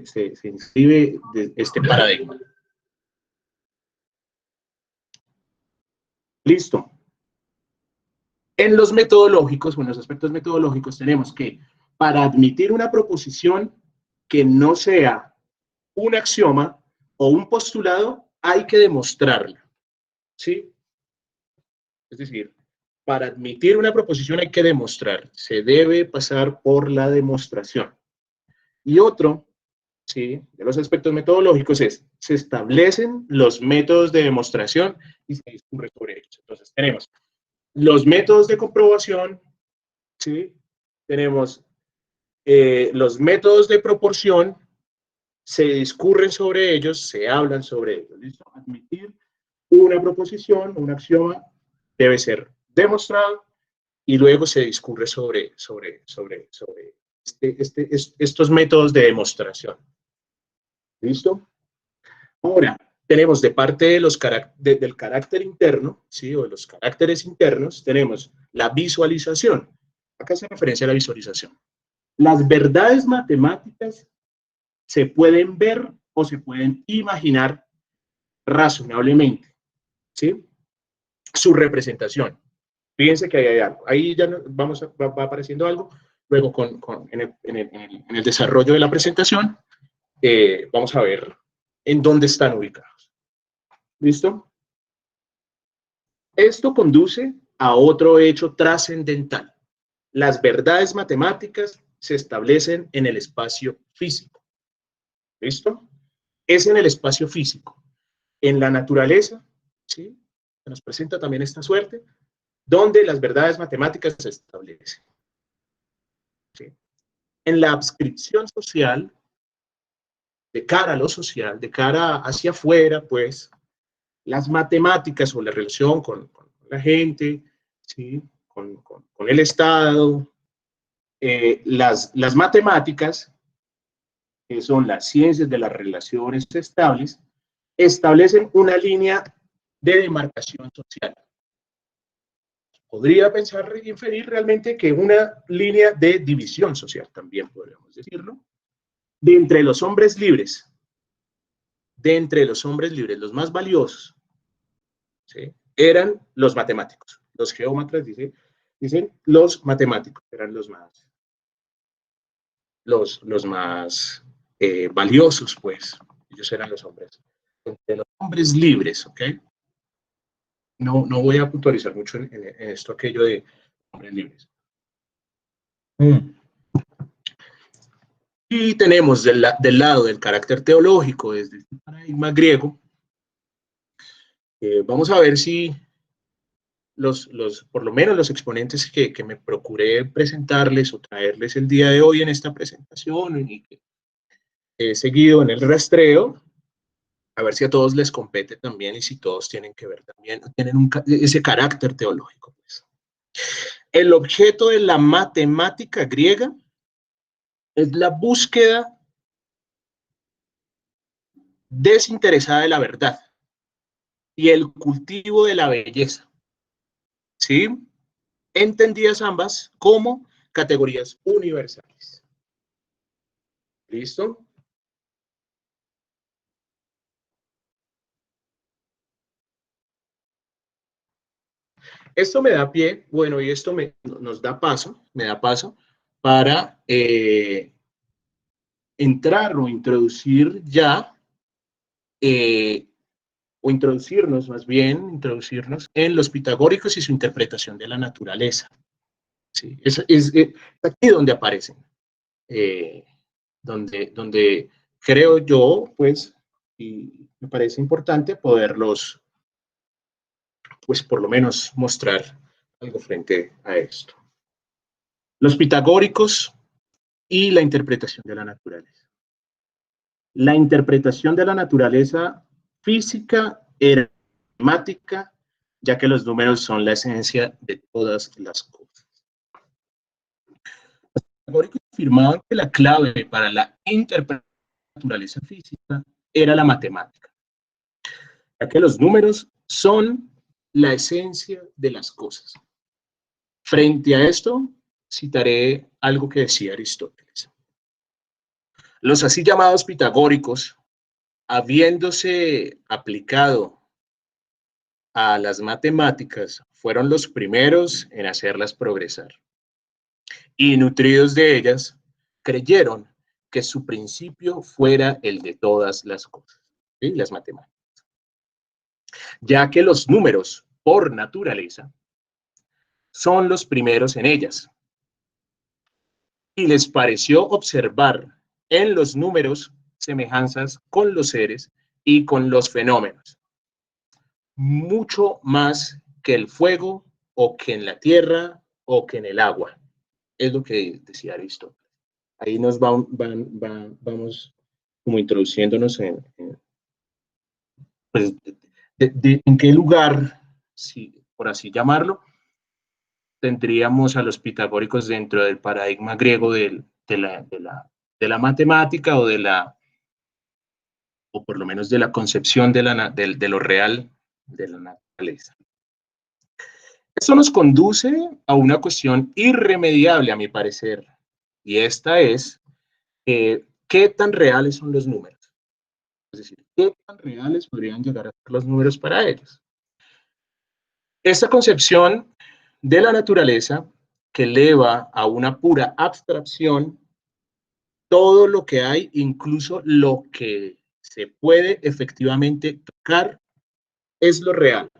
se inscribe este paradigma. Listo. En los metodológicos, o en los aspectos metodológicos, tenemos que, para admitir una proposición que no sea un axioma o un postulado, hay que demostrarla, ¿sí? Es decir, para admitir una proposición hay que demostrar, se debe pasar por la demostración. Y otro, ¿sí?, de los aspectos metodológicos es, se establecen los métodos de demostración y se discurre sobre ellos. Entonces tenemos los métodos de comprobación, ¿sí? Tenemos los métodos de proporción, se discurren sobre ellos, se hablan sobre ellos. ¿Listo? Admitir una proposición, un axioma, debe ser demostrado y luego se discurre sobre estos métodos de demostración. ¿Listo? Ahora, tenemos de parte de del carácter interno, ¿sí?, o de los caracteres internos, tenemos la visualización. Acá se referencia a la visualización. Las verdades matemáticas se pueden ver o se pueden imaginar razonablemente, ¿sí? Su representación. Fíjense que ahí hay algo. Ahí ya va apareciendo algo. Luego, en el desarrollo de la presentación, vamos a ver en dónde están ubicados. ¿Listo? Esto conduce a otro hecho trascendental. Las verdades matemáticas se establecen en el espacio físico. ¿Listo? Es en el espacio físico. En la naturaleza, ¿sí?, se nos presenta también esta suerte, donde las verdades matemáticas se establecen. ¿Sí? En la adscripción social, de cara a lo social, de cara hacia afuera, pues, las matemáticas o la relación con la gente, ¿sí?, con el Estado, las matemáticas, que son las ciencias de las relaciones estables, establecen una línea de demarcación social. Podría pensar y inferir realmente que una línea de división social, también podríamos decirlo, de entre los hombres libres, los más valiosos, ¿sí?, eran los matemáticos. Los geómetras dicen los matemáticos eran los más valiosos, pues. Ellos eran los hombres. Entre los hombres libres, ¿ok? No voy a puntualizar mucho en esto, aquello de hombres libres. Y tenemos del lado del carácter teológico, desde el paradigma griego, vamos a ver si por lo menos los exponentes que me procuré presentarles o traerles el día de hoy en esta presentación y que he seguido en el rastreo, a ver si a todos les compete también y si todos tienen que ver también, tienen ese carácter teológico. Pues. El objeto de la matemática griega es la búsqueda desinteresada de la verdad y el cultivo de la belleza, ¿sí?, entendidas ambas como categorías universales. ¿Listo? Esto me da pie, bueno, y esto nos da paso, me da paso para entrar o introducir ya, o introducirnos más bien, introducirnos en los pitagóricos y su interpretación de la naturaleza. Sí, es aquí donde aparecen, donde creo yo, pues, y me parece importante poderlos, pues, por lo menos mostrar algo frente a esto. Los pitagóricos y la interpretación de la naturaleza. La interpretación de la naturaleza física era matemática, ya que los números son la esencia de todas las cosas. Los pitagóricos afirmaban que la clave para la interpretación de la naturaleza física era la matemática, ya que los números son la esencia de las cosas. Frente a esto, citaré algo que decía Aristóteles. Los así llamados pitagóricos, habiéndose aplicado a las matemáticas, fueron los primeros en hacerlas progresar. Y nutridos de ellas, creyeron que su principio fuera el de todas las cosas, ¿sí? Las matemáticas. Ya que los números, por naturaleza, son los primeros en ellas. Y les pareció observar en los números semejanzas con los seres y con los fenómenos, mucho más que el fuego o que en la tierra o que en el agua. Es lo que decía Aristóteles. Ahí nos vamos como introduciéndonos pues, en qué lugar, si, por así llamarlo, tendríamos a los pitagóricos dentro del paradigma griego de la matemática o por lo menos de la concepción de lo real de la naturaleza. Esto nos conduce a una cuestión irremediable, a mi parecer, y esta es, ¿qué tan reales son los números? Es decir, ¿qué tan reales podrían llegar a ser los números para ellos? Esta concepción de la naturaleza que eleva a una pura abstracción todo lo que hay, incluso lo que se puede efectivamente tocar, es lo real.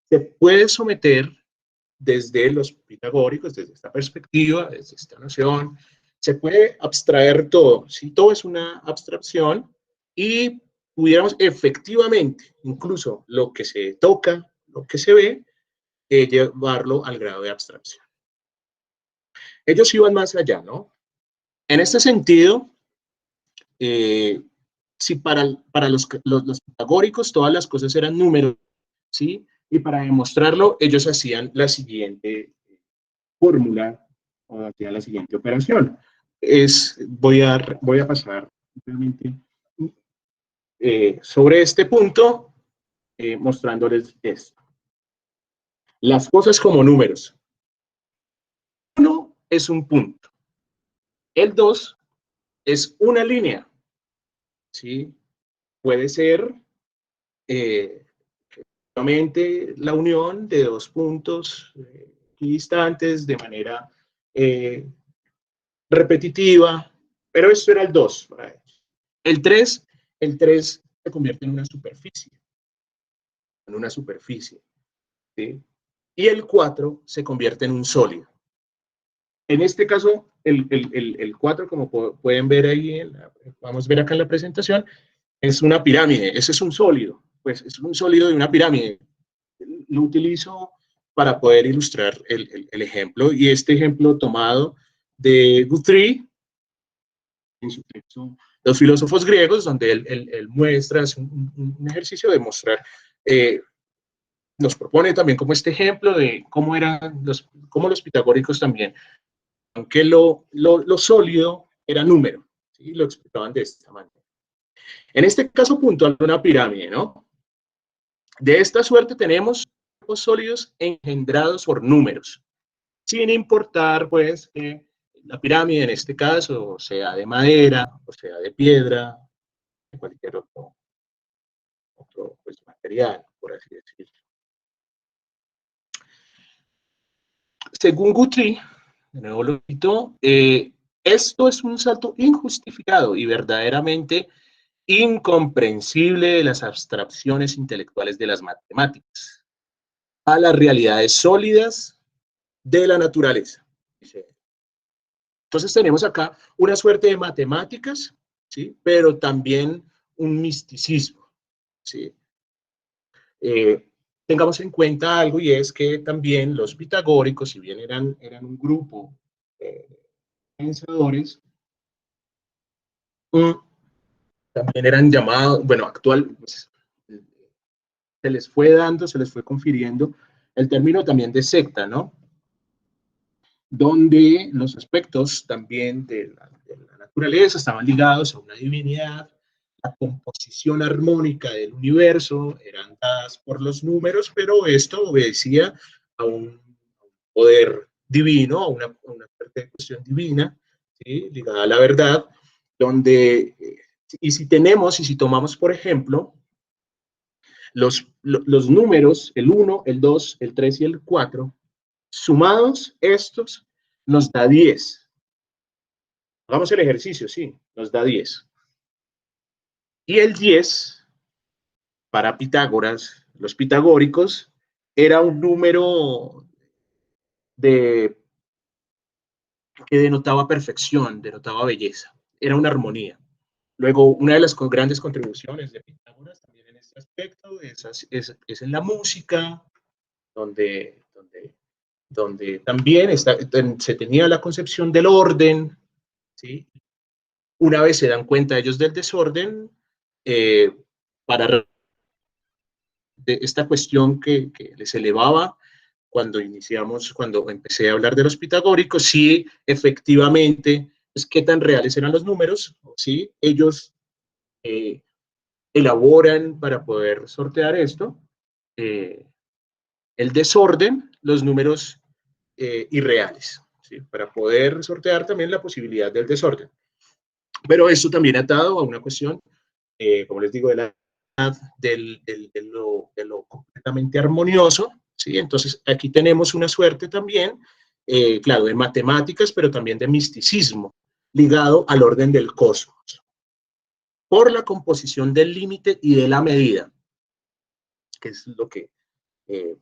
Se puede someter desde los pitagóricos, desde esta perspectiva, desde esta noción, se puede abstraer todo, ¿sí? Todo es una abstracción y pudiéramos efectivamente, incluso lo que se toca, lo que se ve, llevarlo al grado de abstracción. Ellos iban más allá, ¿no? En este sentido, si para los pitagóricos todas las cosas eran números, ¿sí? Y para demostrarlo, ellos hacían la siguiente fórmula o hacían la siguiente operación. Voy a pasar simplemente sobre este punto, mostrándoles esto. Las cosas como números. 1 es un punto. El 2 es una línea. ¿Sí? Puede ser la unión de dos puntos equidistantes de manera repetitiva, pero esto era el 2. El 3 se convierte en una superficie. ¿Sí? Y el 4 se convierte en un sólido. En este caso, el 4, como pueden ver ahí, vamos a ver acá en la presentación, es una pirámide. Ese es un sólido. Pues es un sólido de una pirámide. Lo utilizo para poder ilustrar el ejemplo. Y este ejemplo tomado de Guthrie, en su texto Los filósofos griegos, donde él muestra, es un ejercicio de mostrar, nos propone también como este ejemplo de cómo los pitagóricos también, aunque lo sólido era número, ¿sí? Lo explicaban de esta manera. En este caso puntual, una pirámide, ¿no? De esta suerte tenemos cuerpos sólidos engendrados por números, sin importar, pues, que la pirámide en este caso sea de madera, o sea de piedra, de cualquier otro pues, material, por así decirlo. Según Guthrie, de nuevo lo cito, esto es un salto injustificado y verdaderamente incomprensible de las abstracciones intelectuales de las matemáticas a las realidades sólidas de la naturaleza. Entonces tenemos acá una suerte de matemáticas, ¿sí? Pero también un misticismo, ¿sí? Tengamos en cuenta algo, y es que también los pitagóricos, si bien eran un grupo de pensadores, también eran llamados, bueno, actual, pues, se les fue confiriendo el término también de secta, ¿no? Donde los aspectos también de la naturaleza estaban ligados a una divinidad, la composición armónica del universo eran dadas por los números, pero esto obedecía a un poder divino, a una cuestión divina, ¿sí? ¿sí? Ligada a la verdad, donde, y si tomamos, por ejemplo, los números, el 1, el 2, el 3 y el 4, sumados estos, nos da 10. Hagamos el ejercicio, sí, nos da 10. Y el 10, para Pitágoras, los pitagóricos, era un número de, que denotaba perfección, denotaba belleza, era una armonía. Luego, una de las grandes contribuciones de Pitágoras también en este aspecto es en la música, donde también se tenía la concepción del orden, ¿sí? Una vez se dan cuenta ellos del desorden, eh, para de esta cuestión que les elevaba cuando empecé a hablar de los pitagóricos, sí, efectivamente, pues, qué tan reales eran los números, ¿sí? Ellos eh, elaboran para poder sortear esto, eh, el desorden, los números irreales, ¿sí? Para poder sortear también la posibilidad del desorden. Pero esto también atado a una cuestión, como les digo, de la de lo completamente armonioso, ¿sí? Entonces, aquí tenemos una suerte también, claro, de matemáticas, pero también de misticismo, ligado al orden del cosmos, por la composición del límite y de la medida, que es lo que eh,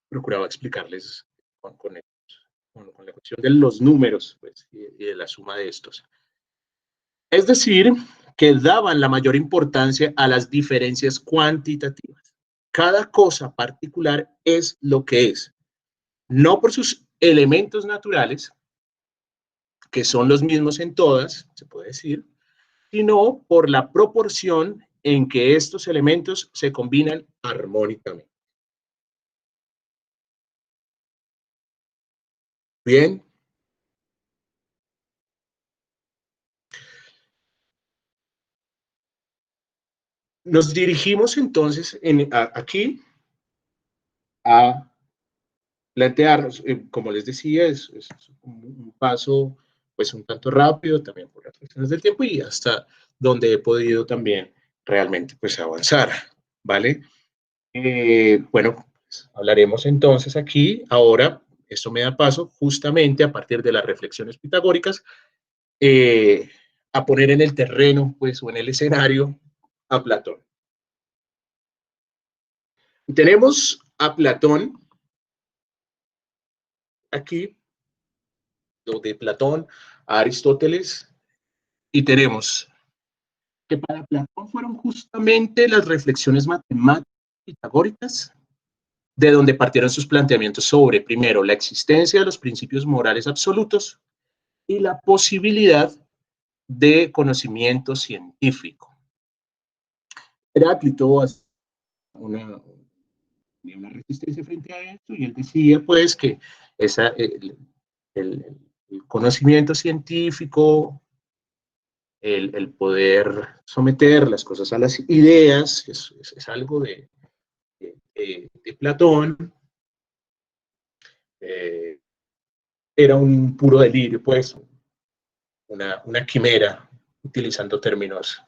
procuraba explicarles con la cuestión de los números, pues, y de la suma de estos. Es decir, que daban la mayor importancia a las diferencias cuantitativas. Cada cosa particular es lo que es, no por sus elementos naturales, que son los mismos en todas, se puede decir, sino por la proporción en que estos elementos se combinan armónicamente. Bien. Nos dirigimos entonces aquí a plantearnos, como les decía, es un paso pues un tanto rápido también por las cuestiones del tiempo y hasta donde he podido también realmente pues avanzar, ¿vale? Bueno, pues, hablaremos entonces aquí, ahora, esto me da paso justamente a partir de las reflexiones pitagóricas, eh, a poner en el terreno pues o en el escenario a Platón. Tenemos a Platón aquí, de Platón a Aristóteles, y tenemos que para Platón fueron justamente las reflexiones matemáticas pitagóricas de donde partieron sus planteamientos sobre, primero, la existencia de los principios morales absolutos y la posibilidad de conocimiento científico. Heráclito hace una, una resistencia frente a esto y él decía pues que esa, el conocimiento científico, el poder someter las cosas a las ideas, es algo de Platón, eh, era un puro delirio, pues, una quimera, utilizando términos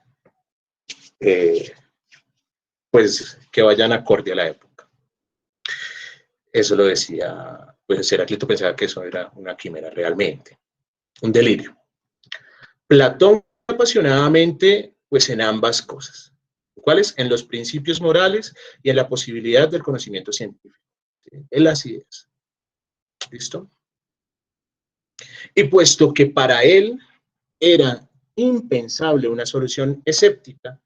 eh, pues, que vayan acorde a la época. Eso lo decía, pues Heráclito pensaba que eso era una quimera realmente, un delirio. Platón apasionadamente, pues en ambas cosas. ¿Cuáles? En los principios morales y en la posibilidad del conocimiento científico, ¿sí? En las ideas. ¿Listo? Y puesto que para él era impensable una solución escéptica,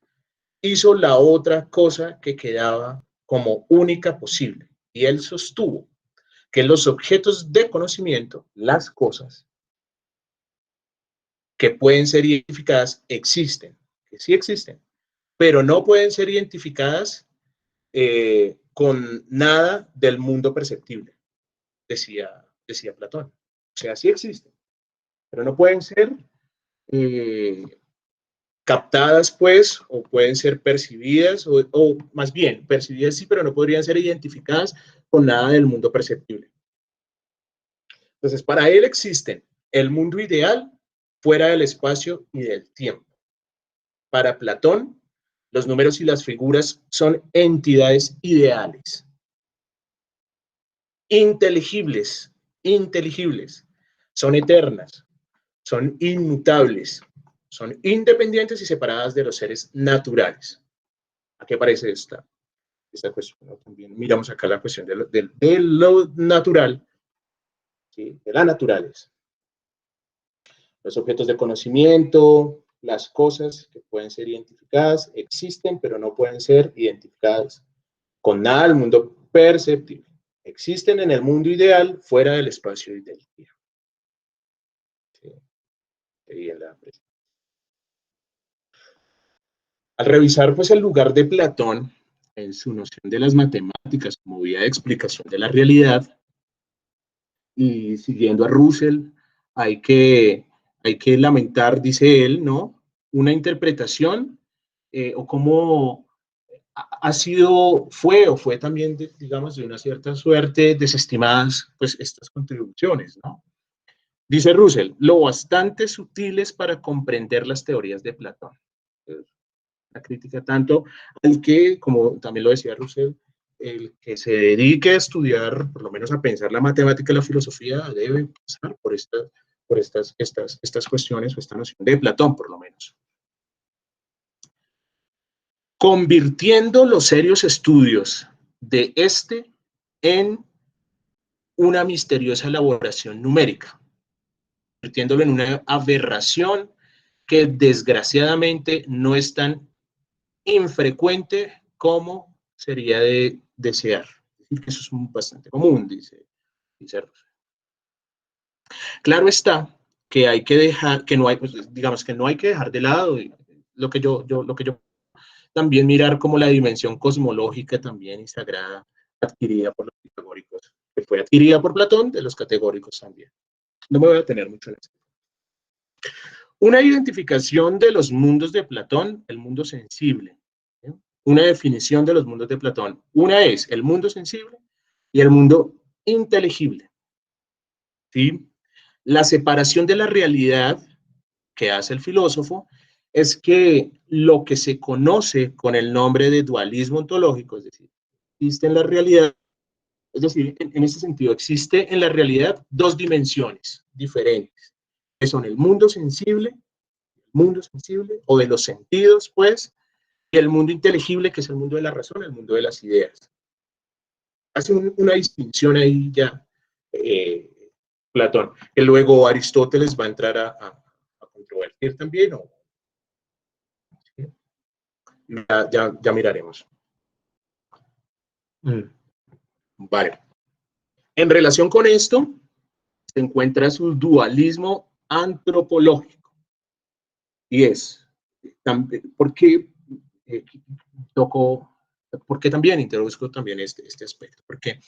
hizo la otra cosa que quedaba como única posible. Y él sostuvo que los objetos de conocimiento, las cosas que pueden ser identificadas, existen, que sí existen, pero no pueden ser identificadas con nada del mundo perceptible, decía Platón. O sea, sí existen, pero no pueden ser eh, captadas, pues, o pueden ser percibidas, o más bien, percibidas sí, pero no podrían ser identificadas con nada del mundo perceptible. Entonces, para él existen el mundo ideal fuera del espacio y del tiempo. Para Platón, los números y las figuras son entidades ideales, inteligibles, son eternas, son inmutables, son independientes y separadas de los seres naturales. ¿A qué parece esta cuestión? ¿No? También miramos acá la cuestión de lo natural, ¿sí? De la naturaleza. Los objetos de conocimiento, las cosas que pueden ser identificadas, existen, pero no pueden ser identificadas con nada del mundo perceptible. Existen en el mundo ideal, fuera del espacio y del tiempo. Sí. Al revisar pues, el lugar de Platón en su noción de las matemáticas como vía de explicación de la realidad, y siguiendo a Russell, hay que lamentar, dice él, ¿no? Una interpretación o cómo fue también, digamos, de una cierta suerte desestimadas pues estas contribuciones, ¿no? Dice Russell, lo bastante sutiles para comprender las teorías de Platón. La crítica tanto al que, como también lo decía Russell, el que se dedique a estudiar, por lo menos a pensar la matemática y la filosofía, debe pasar por estas cuestiones o esta noción de Platón, por lo menos. Convirtiendo los serios estudios de en una misteriosa elaboración numérica, convirtiéndolo en una aberración que desgraciadamente no es tan infrecuente como sería de desear. Eso es bastante común, dice Russell. Claro está que hay que dejar, que no hay, pues, digamos que no hay que dejar de lado lo que yo también mirar como la dimensión cosmológica también y sagrada adquirida por los categóricos, que fue adquirida por Platón de los categóricos también. No me voy a detener mucho en eso. Una identificación de los mundos de Platón, el mundo sensible. ¿Sí? Una definición de los mundos de Platón. Una es el mundo sensible y el mundo inteligible. ¿Sí? La separación de la realidad que hace el filósofo es que lo que se conoce con el nombre de dualismo ontológico, es decir, existe en la realidad, es decir, en ese sentido, existe en la realidad dos dimensiones diferentes, que son el mundo sensible o de los sentidos, pues, y el mundo inteligible, que es el mundo de la razón, el mundo de las ideas. Hace una distinción ahí ya Platón, que luego Aristóteles va a entrar a controvertir también, o ya miraremos. Vale. En relación con esto, se encuentra su dualismo antropológico. Y es, ¿por qué también introduzco también este aspecto? Porque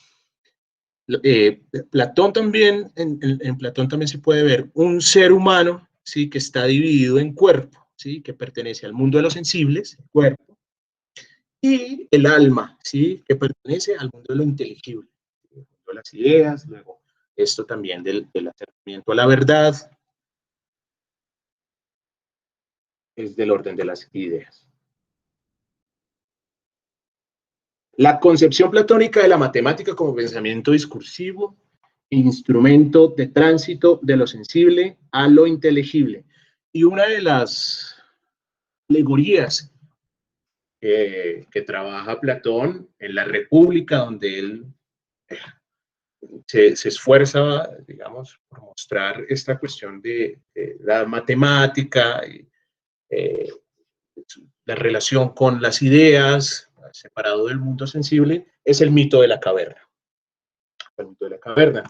Platón también, en Platón también se puede ver un ser humano, ¿sí? Que está dividido en cuerpo, ¿sí? Que pertenece al mundo de los sensibles, el cuerpo, y el alma, ¿sí? Que pertenece al mundo de lo inteligible, el mundo de las ideas, luego esto también del acercamiento a la verdad, es del orden de las ideas. La concepción platónica de la matemática como pensamiento discursivo, instrumento de tránsito de lo sensible a lo inteligible. Y una de las alegorías que trabaja Platón en la República, donde él se esfuerza, digamos, por mostrar esta cuestión de la matemática y la relación con las ideas, separado del mundo sensible, es el mito de la caverna. El mito de la caverna.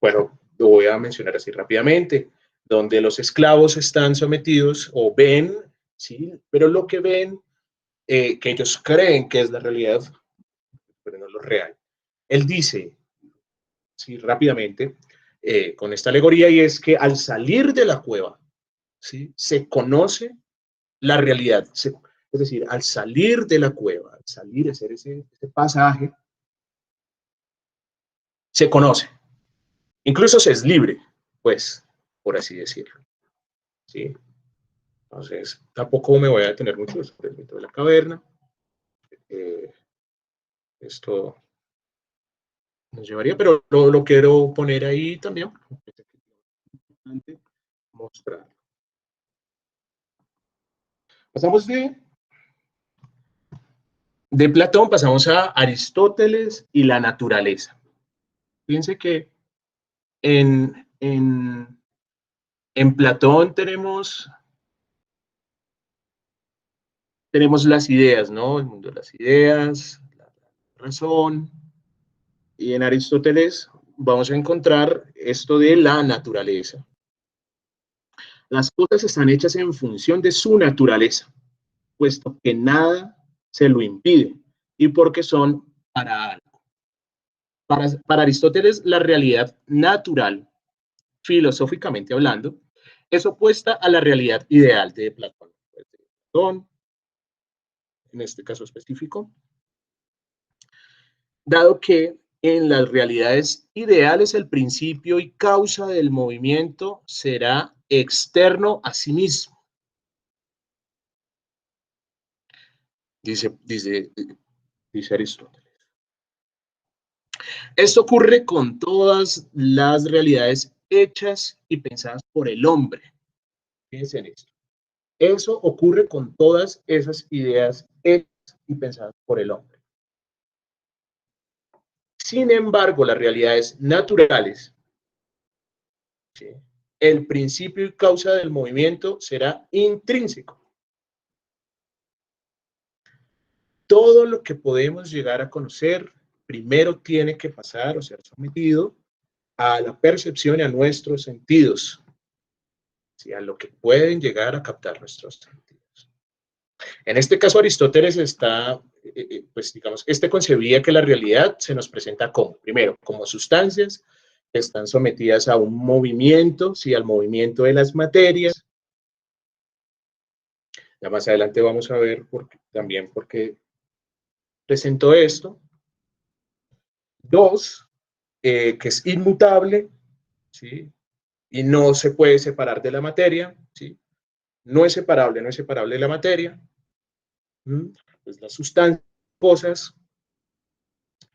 Bueno, lo voy a mencionar así rápidamente, donde los esclavos están sometidos o ven, ¿sí? Pero lo que ven, que ellos creen que es la realidad, pero no lo real. Él dice, sí, rápidamente, con esta alegoría, y es que al salir de la cueva, ¿sí? Se conoce la realidad. Es decir, al salir de la cueva, al salir, hacer ese pasaje, se conoce. Incluso se es libre. pues, por así decirlo, ¿sí? Entonces, tampoco me voy a detener mucho sobre el mito de la caverna. Esto nos llevaría, pero lo quiero poner ahí también, mostrar. Pasamos de Platón, pasamos a Aristóteles y la naturaleza. Fíjense que en Platón tenemos las ideas, ¿no? El mundo de las ideas, la razón. Y en Aristóteles vamos a encontrar esto de la naturaleza. Las cosas están hechas en función de su naturaleza, puesto que nada se lo impide y porque son para algo. Para Aristóteles, la realidad natural, filosóficamente hablando, es opuesta a la realidad ideal de Platón. Platón, en este caso específico, dado que en las realidades ideales el principio y causa del movimiento será externo a sí mismo. Dice Aristóteles. Esto ocurre con todas las realidades hechas y pensadas por el hombre. Fíjense en esto. Eso ocurre con todas esas ideas hechas y pensadas por el hombre. Sin embargo, las realidades naturales, ¿sí?, el principio y causa del movimiento será intrínseco. Todo lo que podemos llegar a conocer primero tiene que pasar o ser sometido a la percepción y a nuestros sentidos, ¿sí?, a lo que pueden llegar a captar nuestros sentidos. En este caso, Aristóteles está, pues digamos, concebía que la realidad se nos presenta como, primero, como sustancias que están sometidas a un movimiento, ¿sí?, al movimiento de las materias. Ya más adelante vamos a ver también por qué presentó esto. Dos, que es inmutable, ¿sí?, y no se puede separar de la materia, ¿sí? No es separable de la materia. Pues las sustancias, cosas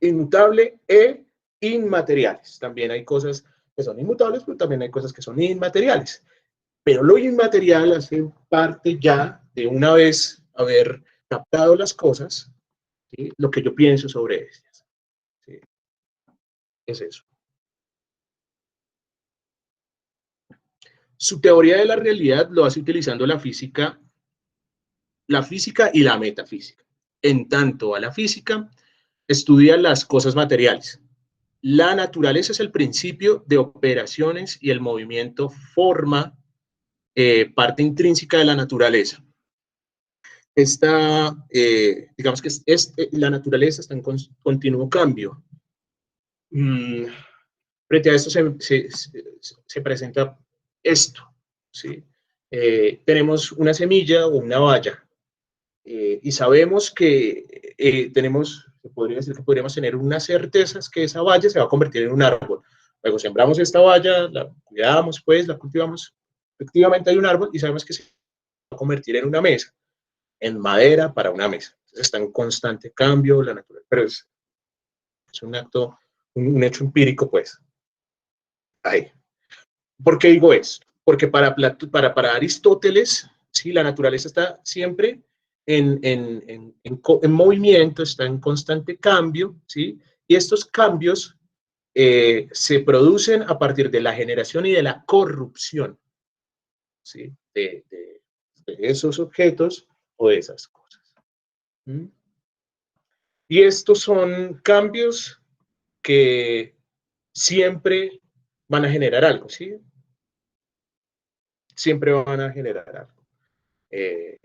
inmutables e inmateriales. También hay cosas que son inmutables, pero también hay cosas que son inmateriales. Pero lo inmaterial hace parte ya de una vez haber captado las cosas, ¿sí?, lo que yo pienso sobre ellas, ¿sí? Es eso. Su teoría de la realidad lo hace utilizando la física y la metafísica. En tanto a la física, estudia las cosas materiales. La naturaleza es el principio de operaciones y el movimiento forma parte intrínseca de la naturaleza. Digamos que la naturaleza está en continuo cambio. Frente a esto se presenta esto, ¿sí? Tenemos una semilla o una valla, y sabemos que se podría decir que podríamos tener unas certezas que esa valla se va a convertir en un árbol. Luego sembramos esta valla, la cuidamos, pues, la cultivamos. Efectivamente hay un árbol y sabemos que se va a convertir en una mesa, en madera para una mesa. Entonces está en constante cambio la naturaleza, pero es un hecho empírico, pues. Ahí. ¿Por qué digo esto? Porque para Aristóteles, ¿sí?, la naturaleza está siempre en movimiento, está en constante cambio, ¿sí? Y estos cambios se producen a partir de la generación y de la corrupción, ¿sí?, de esos objetos o de esas cosas. ¿Mm? Y estos son cambios que siempre van a generar algo, ¿sí? Siempre van a generar algo. Eh,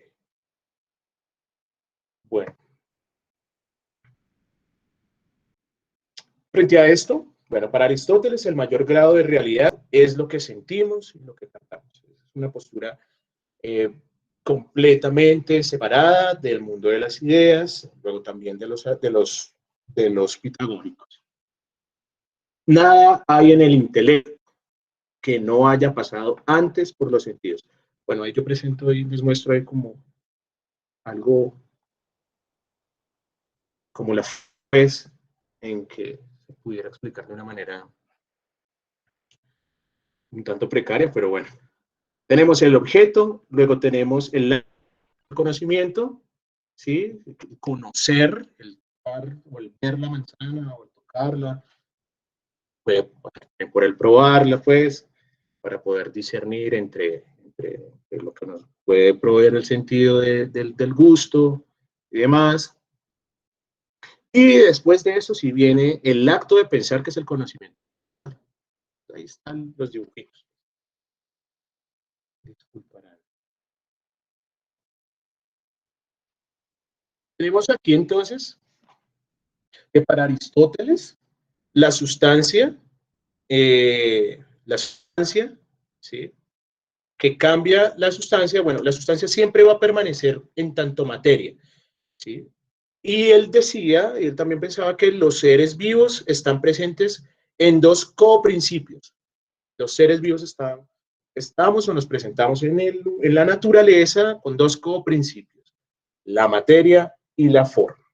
bueno, frente a esto, bueno, para Aristóteles el mayor grado de realidad es lo que sentimos y lo que tratamos. Es una postura eh, completamente separada del mundo de las ideas, luego también de los pitagóricos. Nada hay en el intelecto, que no haya pasado antes por los sentidos. Bueno, ahí yo presento y les muestro ahí como algo, como la vez en que se pudiera explicar de una manera un tanto precaria, pero bueno. Tenemos el objeto, luego tenemos el conocimiento, ¿sí? Conocer, el tocar, o el ver la manzana, o el tocarla, por el probarla, pues, para poder discernir entre lo que nos puede proveer el sentido del gusto y demás. Y después de eso, si viene el acto de pensar, que es el conocimiento. Ahí están los dibujitos. Disculparán. Tenemos aquí entonces que para Aristóteles la sustancia, ¿sí? Que cambia la sustancia, bueno, la sustancia siempre va a permanecer en tanto materia, ¿sí? Y él decía, y él también pensaba que los seres vivos están presentes en dos coprincipios. Los seres vivos estamos o nos presentamos en la naturaleza con dos coprincipios, la materia y la forma.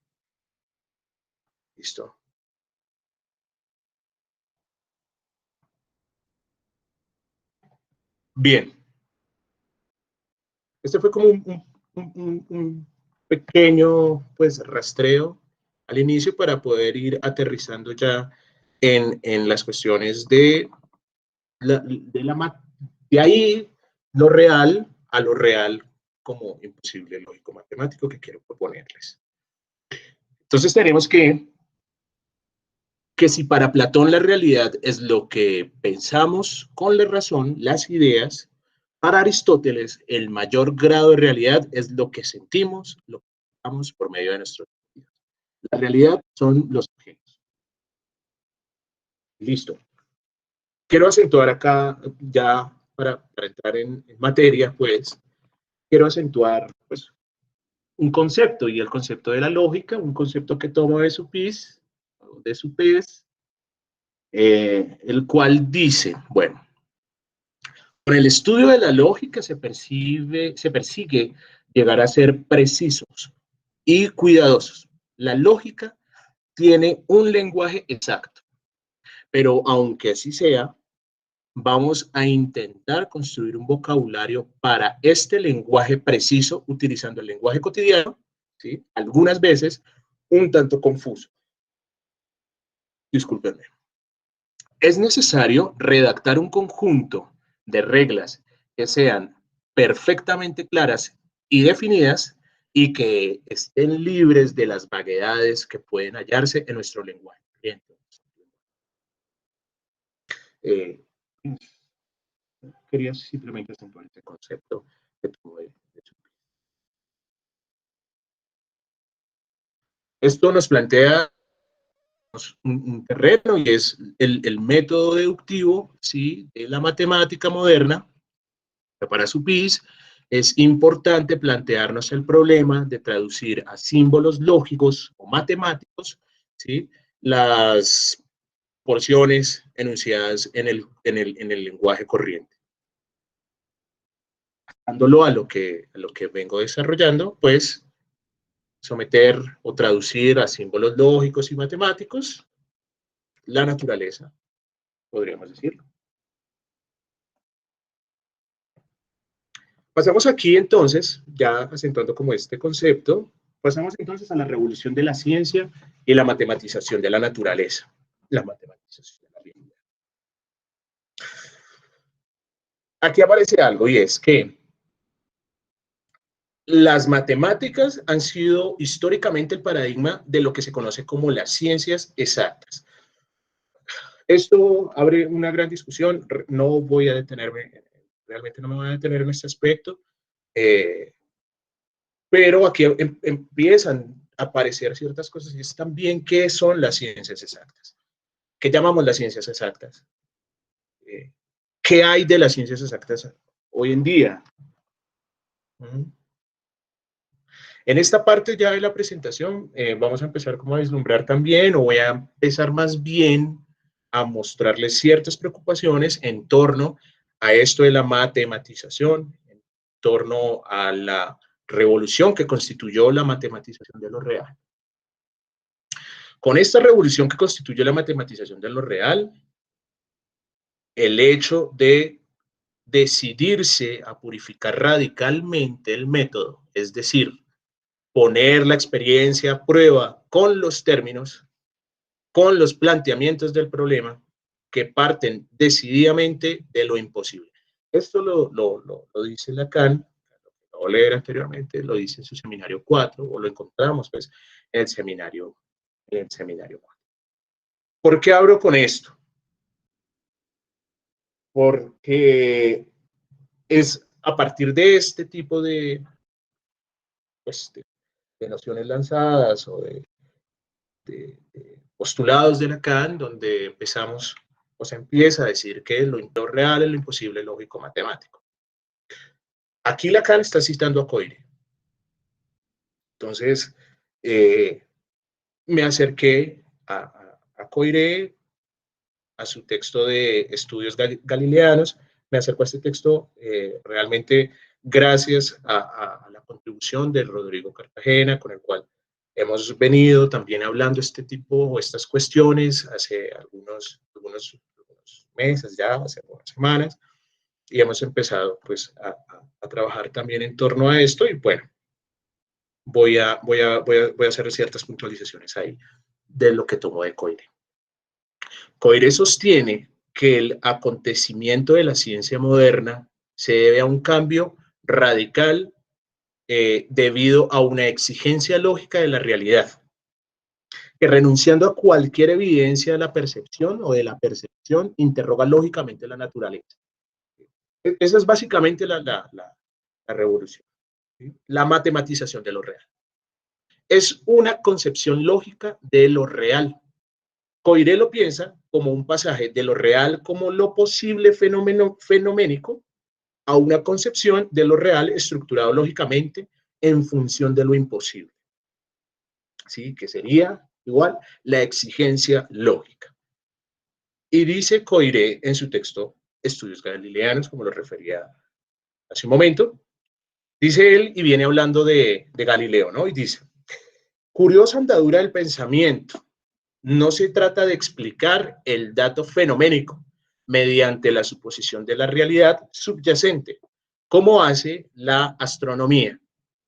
¿Listo? Bien. Este fue como un pequeño, pues, rastreo al inicio para poder ir aterrizando ya en las cuestiones de ahí lo real a lo real como imposible lógico matemático que quiero proponerles. Entonces tenemos que si para Platón la realidad es lo que pensamos con la razón, las ideas, para Aristóteles el mayor grado de realidad es lo que sentimos, lo que pensamos por medio de nuestros sentidos. La realidad son los objetos. Listo. Quiero acentuar acá, ya para entrar en materia, pues, quiero acentuar pues, un concepto, y el concepto de la lógica, un concepto que tomo de su PIS, de su PES, el cual dice, bueno, con el estudio de la lógica se persigue llegar a ser precisos y cuidadosos. La lógica tiene un lenguaje exacto, pero aunque así sea, vamos a intentar construir un vocabulario para este lenguaje preciso utilizando el lenguaje cotidiano, ¿sí? Algunas veces un tanto confuso. Discúlpenme. Es necesario redactar un conjunto de reglas que sean perfectamente claras y definidas y que estén libres de las vaguedades que pueden hallarse en nuestro lenguaje. Eh, Quería simplemente acentuar este concepto que tuve. Esto nos plantea un terreno y es el método deductivo, ¿sí? De la matemática moderna. Para su PIS es importante plantearnos el problema de traducir a símbolos lógicos o matemáticos, ¿sí? Las porciones enunciadas en el lenguaje corriente. Dándolo a lo que vengo desarrollando, pues someter o traducir a símbolos lógicos y matemáticos la naturaleza, podríamos decirlo. Pasamos aquí entonces, ya acentuando como este concepto, pasamos entonces a la revolución de la ciencia y la matematización de la naturaleza. La matematización de la realidad. Aquí aparece algo y es que las matemáticas han sido históricamente el paradigma de lo que se conoce como las ciencias exactas. Esto abre una gran discusión, no voy a detenerme, realmente no me voy a detener en este aspecto, pero aquí empiezan a aparecer ciertas cosas y es también qué son las ciencias exactas. ¿Qué llamamos las ciencias exactas? ¿Qué hay de las ciencias exactas hoy en día? En esta parte ya de la presentación vamos a empezar como a vislumbrar también, o voy a empezar más bien a mostrarles ciertas preocupaciones en torno a esto de la matematización, en torno a la revolución que constituyó la matematización de lo real. Con esta revolución que constituye la matematización de lo real, el hecho de decidirse a purificar radicalmente el método, es decir, poner la experiencia a prueba con los términos, con los planteamientos del problema, que parten decididamente de lo imposible. Esto lo dice Lacan, lo voy a leer anteriormente, lo dice en su seminario 4, o lo encontramos pues en el seminario 4. ¿Por qué abro con esto? Porque es a partir de este tipo pues, de nociones lanzadas o de postulados de Lacan, donde empezamos, o se empieza a decir que lo real es lo imposible lógico matemático. Aquí Lacan está citando a Coire. Entonces, me acerqué a Coire, a su texto de Estudios Galileanos, me acerco a este texto realmente gracias a la contribución de Rodrigo Cartagena, con el cual hemos venido también hablando este tipo o estas cuestiones hace algunos meses ya, hace algunas semanas, y hemos empezado pues a trabajar también en torno a esto, y bueno, voy a hacer ciertas puntualizaciones ahí de lo que tomo de Coire. Coire sostiene que el acontecimiento de la ciencia moderna se debe a un cambio radical debido a una exigencia lógica de la realidad, que renunciando a cualquier evidencia de la percepción o de la percepción, interroga lógicamente la naturaleza. Esa es básicamente la revolución, ¿sí? La matematización de lo real. Es una concepción lógica de lo real. Coire lo piensa como un pasaje de lo real como lo posible fenoménico a una concepción de lo real estructurado lógicamente en función de lo imposible, ¿sí? Que sería igual la exigencia lógica. Y dice Coire en su texto Estudios Galileanos, como lo refería hace un momento, dice él, y viene hablando de Galileo, ¿no? Y dice, curiosa andadura del pensamiento. No se trata de explicar el dato fenoménico mediante la suposición de la realidad subyacente, como hace la astronomía,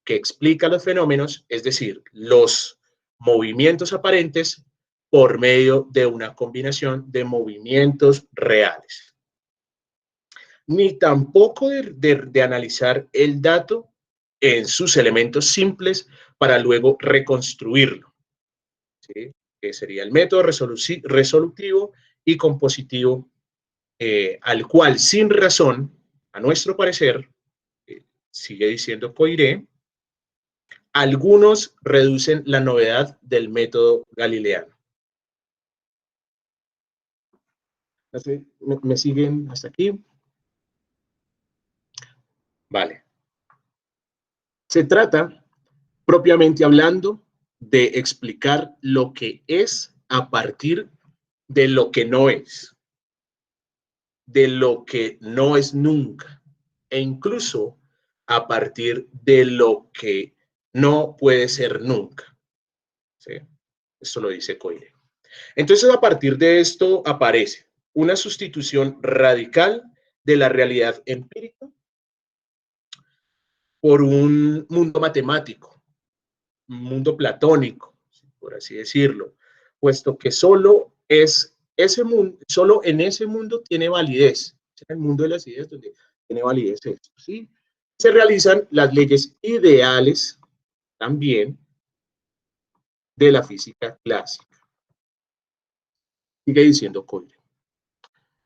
que explica los fenómenos, es decir, los movimientos aparentes, por medio de una combinación de movimientos reales. Ni tampoco de analizar el dato en sus elementos simples para luego reconstruirlo, ¿sí? Que sería el método resolutivo y compositivo, al cual sin razón, a nuestro parecer, sigue diciendo Coire, algunos reducen la novedad del método galileano. ¿Me siguen hasta aquí? Vale. Se trata, propiamente hablando, de explicar lo que es a partir de lo que no es, de lo que no es nunca, e incluso a partir de lo que no puede ser nunca, ¿sí? Esto lo dice Coire. Entonces, a partir de esto aparece una sustitución radical de la realidad empírica por un mundo matemático, un mundo platónico, por así decirlo, puesto que solo es ese mundo, solo en ese mundo tiene validez, en el mundo de las ideas donde tiene validez esto, ¿sí? Se realizan las leyes ideales también de la física clásica. Sigue diciendo Coyle.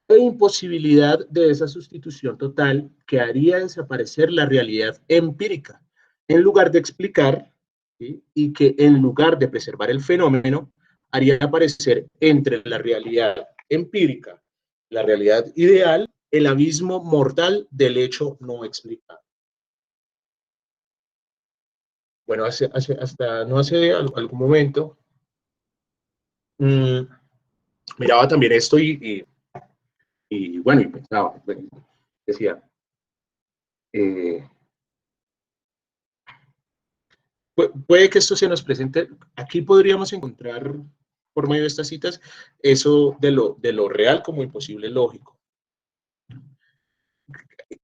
La imposibilidad de esa sustitución total que haría desaparecer la realidad empírica, en lugar de explicar, ¿sí? Y que en lugar de preservar el fenómeno, haría aparecer entre la realidad empírica, la realidad ideal, el abismo mortal del hecho no explicado. Bueno, hasta no hace algún momento, miraba también esto y bueno, y pensaba, bueno, decía, eh, puede que esto se nos presente, aquí podríamos encontrar, por medio de estas citas, eso de lo real como imposible lógico.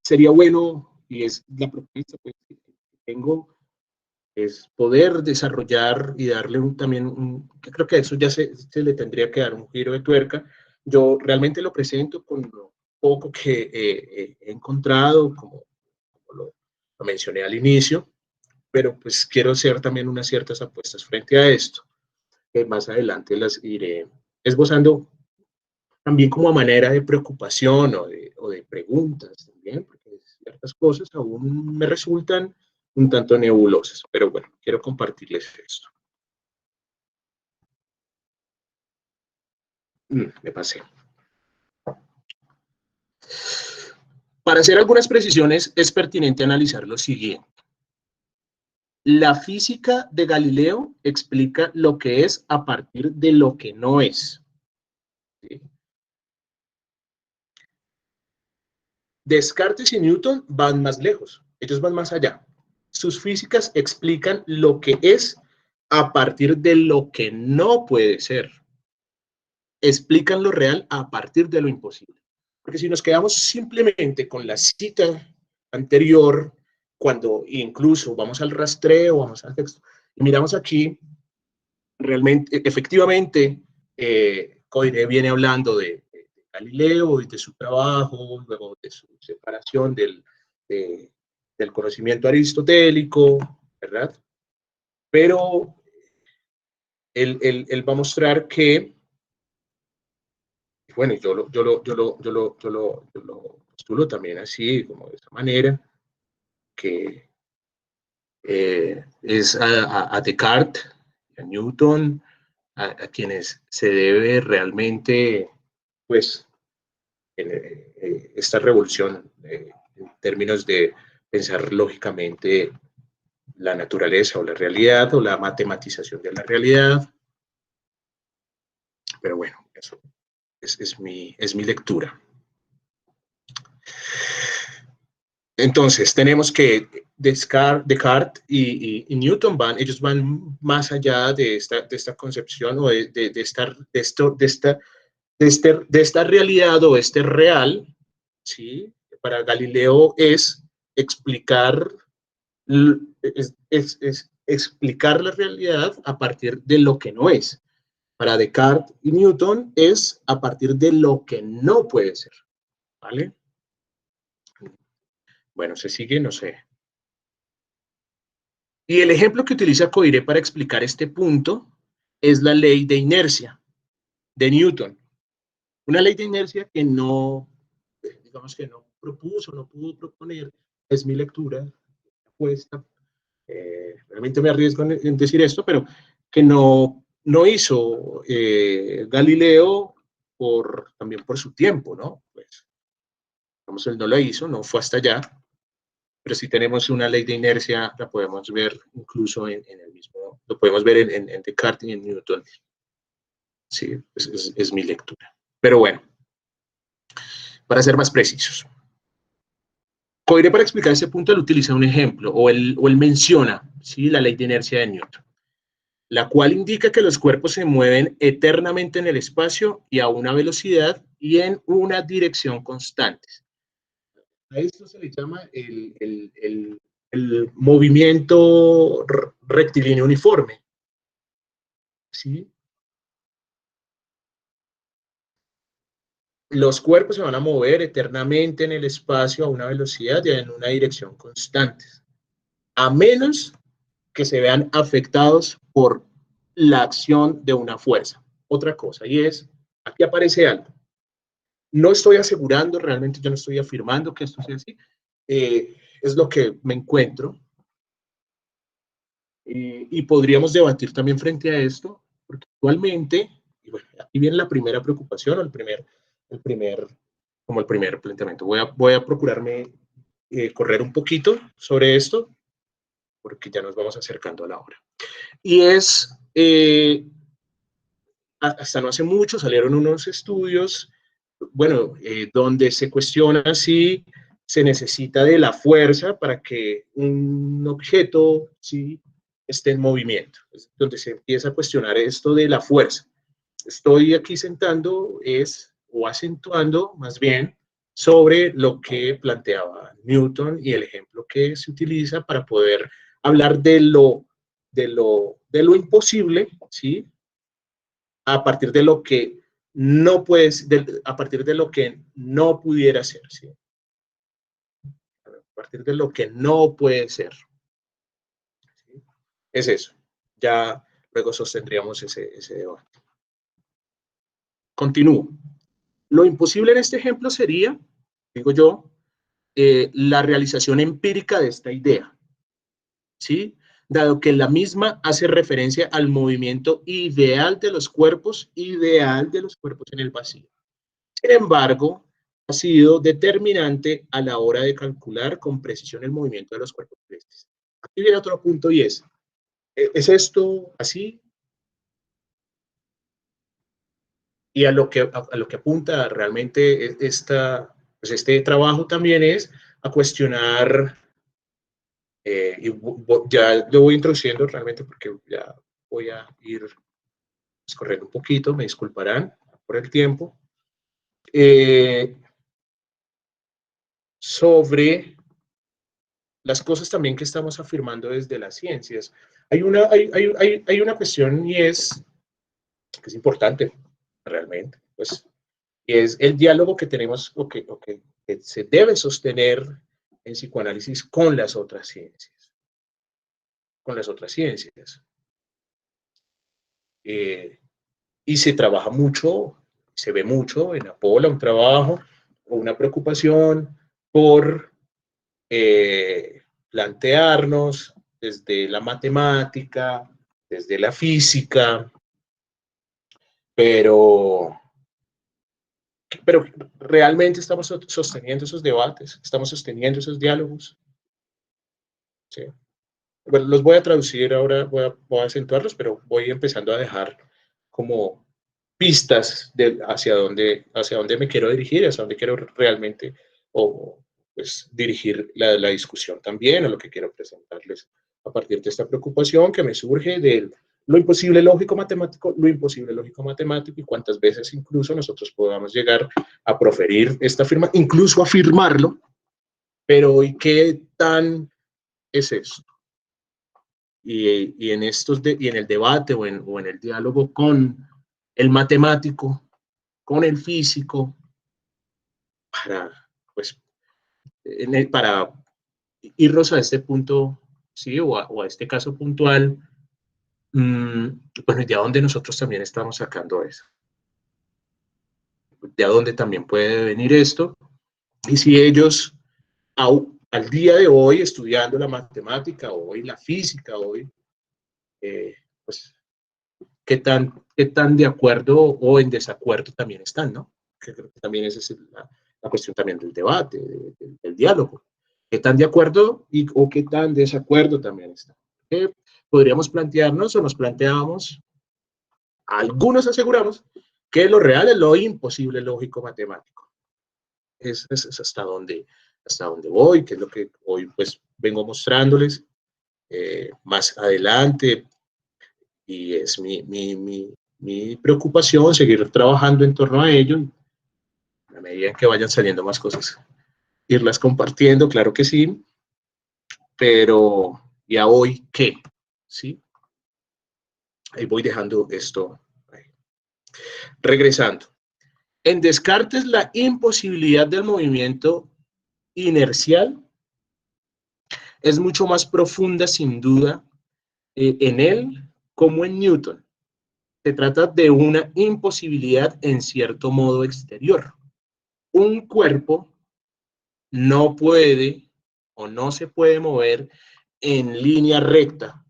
Sería bueno, y es la propuesta pues, que tengo, es poder desarrollar y darle que creo que a eso ya se le tendría que dar un giro de tuerca. Yo realmente lo presento con lo poco que he encontrado, como lo mencioné al inicio, pero pues quiero hacer también unas ciertas apuestas frente a esto, que más adelante las iré esbozando también como a manera de preocupación o de preguntas también, porque ciertas cosas aún me resultan un tanto nebulosas, pero bueno, quiero compartirles esto. Me pasé. Para hacer algunas precisiones es pertinente analizar lo siguiente. La física de Galileo explica lo que es a partir de lo que no es. ¿Sí? Descartes y Newton van más lejos, ellos van más allá. Sus físicas explican lo que es a partir de lo que no puede ser. Explican lo real a partir de lo imposible. Porque si nos quedamos simplemente con la cita anterior, cuando incluso vamos al rastreo, vamos al texto, y miramos aquí, realmente, efectivamente, Coiré viene hablando de Galileo y de su trabajo, luego de su separación del conocimiento aristotélico, ¿verdad? Pero él va a mostrar que, bueno, yo lo postulo también así, como de esa manera, que es a Descartes, a Newton, a quienes se debe realmente, pues, esta revolución en términos de pensar lógicamente la naturaleza o la realidad o la matematización de la realidad. Pero bueno, eso es mi lectura. Entonces, tenemos que Descartes y Newton ellos van más allá de esta concepción o de esta realidad o este real, ¿sí? Para Galileo es explicar, es explicar la realidad a partir de lo que no es. Para Descartes y Newton es a partir de lo que no puede ser, ¿vale? Bueno, se sigue, no sé. Y el ejemplo que utiliza Coiré para explicar este punto es la ley de inercia de Newton. Una ley de inercia que no, digamos que no propuso, no pudo proponer, es mi lectura, apuesta, realmente me arriesgo en decir esto, pero que no hizo Galileo también por su tiempo, ¿no? Pues, digamos, él no lo hizo, no fue hasta allá, pero si tenemos una ley de inercia, la podemos ver incluso en el mismo, lo podemos ver en Descartes y en Newton. Sí, es mi lectura. Pero bueno, para ser más precisos. Coiré para explicar ese punto, él utiliza un ejemplo, o él menciona, ¿sí? La ley de inercia de Newton, la cual indica que los cuerpos se mueven eternamente en el espacio y a una velocidad y en una dirección constantes. A esto se le llama el movimiento rectilíneo uniforme. ¿Sí? Los cuerpos se van a mover eternamente en el espacio a una velocidad y en una dirección constante, a menos que se vean afectados por la acción de una fuerza. Otra cosa, y es, aquí aparece algo. No estoy asegurando, realmente yo no estoy afirmando que esto sea así, es lo que me encuentro. Y podríamos debatir también frente a esto, porque actualmente, y bueno, aquí viene la primera preocupación, o como el primer planteamiento. Voy a procurarme correr un poquito sobre esto, porque ya nos vamos acercando a la hora. Y es hasta no hace mucho salieron unos estudios, bueno, donde se cuestiona si se necesita de la fuerza para que un objeto, ¿sí?, esté en movimiento. Es donde se empieza a cuestionar esto de la fuerza. Estoy aquí sentando o acentuando más bien sobre lo que planteaba Newton y el ejemplo que se utiliza para poder hablar de lo imposible, ¿sí?, a partir de lo que no puedes, a partir de lo que no pudiera ser, ¿sí? A partir de lo que no puede ser, ¿sí? Es eso. Ya luego sostendríamos ese debate. Continúo. Lo imposible en este ejemplo sería, digo yo, la realización empírica de esta idea, ¿sí? Dado que la misma hace referencia al movimiento ideal de los cuerpos en el vacío. Sin embargo, ha sido determinante a la hora de calcular con precisión el movimiento de los cuerpos celestes. Aquí viene otro punto y ¿es esto así? Y a lo que apunta realmente pues este trabajo también es a cuestionar, y ya lo voy introduciendo realmente porque ya voy a ir corriendo un poquito, me disculparán por el tiempo, sobre las cosas también que estamos afirmando desde las ciencias. Hay una cuestión y que es importante realmente, pues, y es el diálogo que tenemos que se debe sostener en psicoanálisis con las otras ciencias. Con las otras ciencias. Y se trabaja mucho, se ve mucho en Apola, un trabajo o una preocupación por plantearnos desde la matemática, desde la física, pero, pero realmente estamos sosteniendo esos debates, estamos sosteniendo esos diálogos. ¿Sí? Bueno, los voy a traducir ahora, voy a acentuarlos, pero voy empezando a dejar como pistas hacia dónde me quiero dirigir, hacia dónde quiero realmente o, pues, dirigir la discusión también, o lo que quiero presentarles a partir de esta preocupación que me surge de lo imposible lógico-matemático, y cuántas veces incluso nosotros podamos llegar a proferir esta afirmación, incluso afirmarlo, pero ¿y qué tan es eso? Y en el debate o en el diálogo con el matemático, con el físico, para, pues, para irnos a este punto, ¿sí? O a este caso puntual, bueno, de dónde nosotros también estamos sacando eso, de dónde también puede venir esto, y si ellos, al día de hoy, estudiando la matemática, hoy la física, hoy, pues, qué tan de acuerdo o en desacuerdo también están, ¿no? Que creo que también esa es la cuestión también del debate, del diálogo. ¿Qué tan de acuerdo o qué tan desacuerdo también están? Podríamos plantearnos o nos planteamos, algunos aseguramos, que lo real es lo imposible lógico-matemático. Es hasta donde voy, que es lo que hoy pues vengo mostrándoles. Más adelante, y es mi preocupación seguir trabajando en torno a ello, a medida que vayan saliendo más cosas, irlas compartiendo, claro que sí, pero ¿y a hoy qué? ¿Sí? Ahí voy dejando esto. Ahí. Regresando. En Descartes, la imposibilidad del movimiento inercial es mucho más profunda, sin duda, en él como en Newton. Se trata de una imposibilidad en cierto modo exterior. Un cuerpo no puede o no se puede mover en línea recta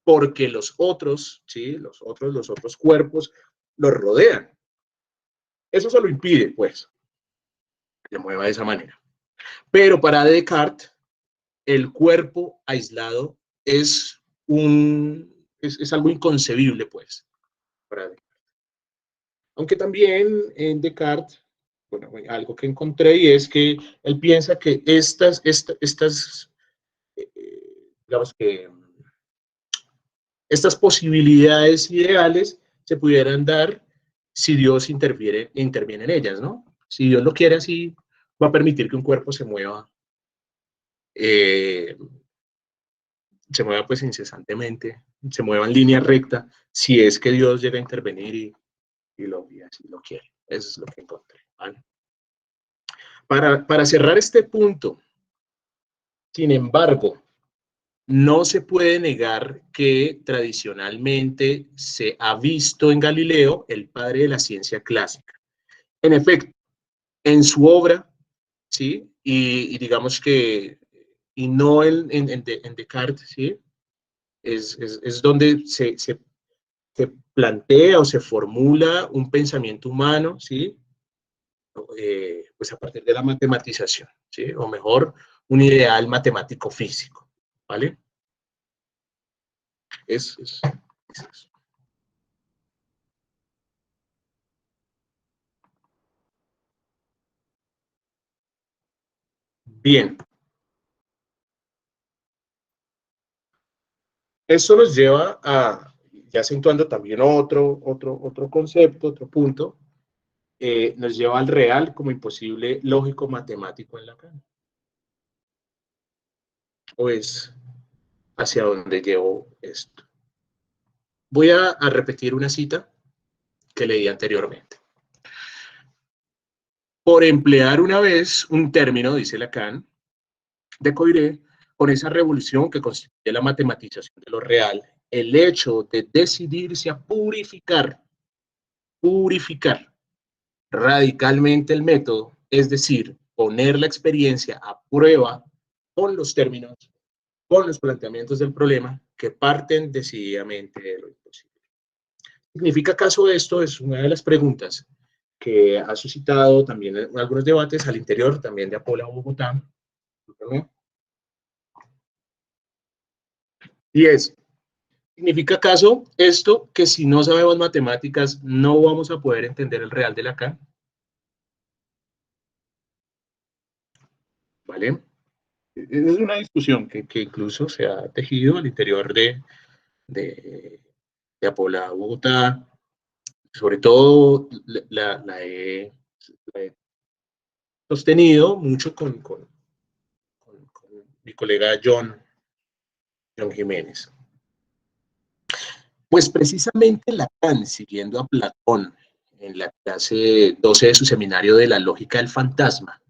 porque los otros, ¿sí? Los otros cuerpos los rodean. Eso se lo impide, pues, que se mueva de esa manera. Pero para Descartes, el cuerpo aislado es algo inconcebible, pues, para Descartes. Aunque también en Descartes, bueno, algo que encontré y es que él piensa que digamos que estas posibilidades ideales se pudieran dar si Dios interviene en ellas, ¿no? Si Dios lo quiere así, va a permitir que un cuerpo eh, se mueva pues incesantemente, se mueva en línea recta, si es que Dios llega a intervenir y así lo quiere. Eso es lo que encontré, ¿vale? Para cerrar este punto, sin embargo, no se puede negar que tradicionalmente se ha visto en Galileo el padre de la ciencia clásica. En efecto, en su obra, ¿sí? Y digamos que, y no en Descartes, ¿sí? Es donde se plantea o se formula un pensamiento humano, ¿sí? Pues a partir de la matematización, ¿sí? O mejor, un ideal matemático físico, ¿vale? Es eso. Bien, eso nos lleva a, ya acentuando también otro concepto, otro punto, nos lleva al real como imposible lógico matemático en Lacan. O es hacia dónde llevo esto. Voy a repetir una cita que leí anteriormente. Por emplear una vez un término, dice Lacan, de Coiré, con esa revolución que constituye la matematización de lo real, el hecho de decidirse a purificar radicalmente el método, es decir, poner la experiencia a prueba con los términos, con los planteamientos del problema que parten decididamente de lo imposible. ¿Significa acaso esto? Es una de las preguntas que ha suscitado también algunos debates al interior también de Apola Bogotá, ¿no? Y es, ¿significa acaso esto que si no sabemos matemáticas no vamos a poder entender el real de Lacan? ¿Vale? Es una discusión que incluso se ha tejido al interior de, de Apola Bogotá, sobre todo la he sostenido mucho con mi colega John Jiménez. Pues precisamente Lacan, siguiendo a Platón en la clase 12 de su seminario de la lógica del fantasma,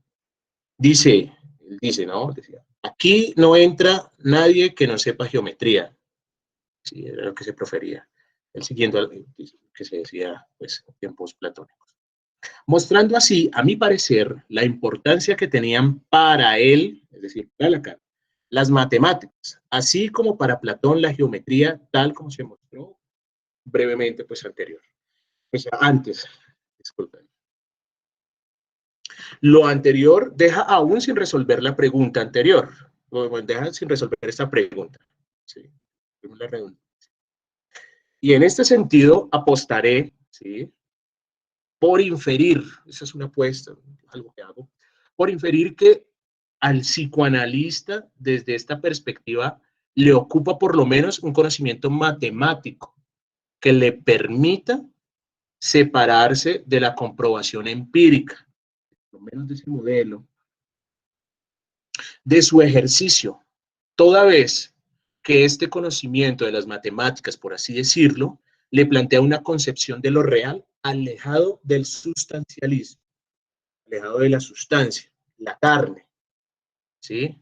dice, ¿no? Decía, aquí no entra nadie que no sepa geometría, sí, era lo que se profería, el siguiendo que se decía pues, en tiempos platónicos. Mostrando así, a mi parecer, la importancia que tenían para él, es decir, para Lacan, las matemáticas, así como para Platón la geometría, tal como se mostró brevemente pues anterior. O sea, antes, disculpen. Lo anterior deja aún sin resolver la pregunta anterior. Bueno, deja sin resolver esta pregunta. ¿Sí? Y en este sentido apostaré, ¿sí? Por inferir, esa es una apuesta, algo que hago, por inferir que al psicoanalista desde esta perspectiva le ocupa por lo menos un conocimiento matemático que le permita separarse de la comprobación empírica, por lo menos de ese modelo, de su ejercicio, toda vez que este conocimiento de las matemáticas, por así decirlo, le plantea una concepción de lo real alejado del sustancialismo, alejado de la sustancia, la carne, ¿sí?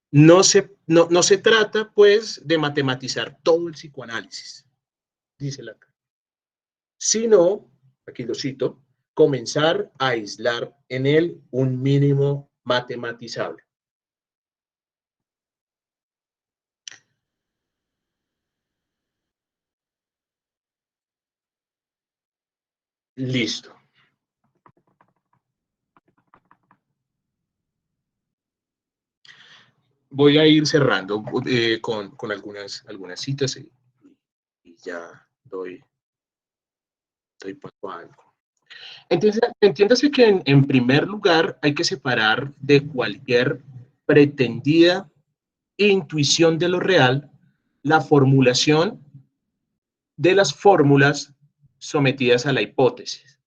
No se trata, pues, de matematizar todo el psicoanálisis, dice Lacan, sino, aquí lo cito, comenzar a aislar en él un mínimo matematizable. Listo. Voy a ir cerrando con algunas citas y ya doy Estoy paso a algo. Entonces, entiéndase que en primer lugar hay que separar de cualquier pretendida intuición de lo real la formulación de las fórmulas sometidas a la hipótesis.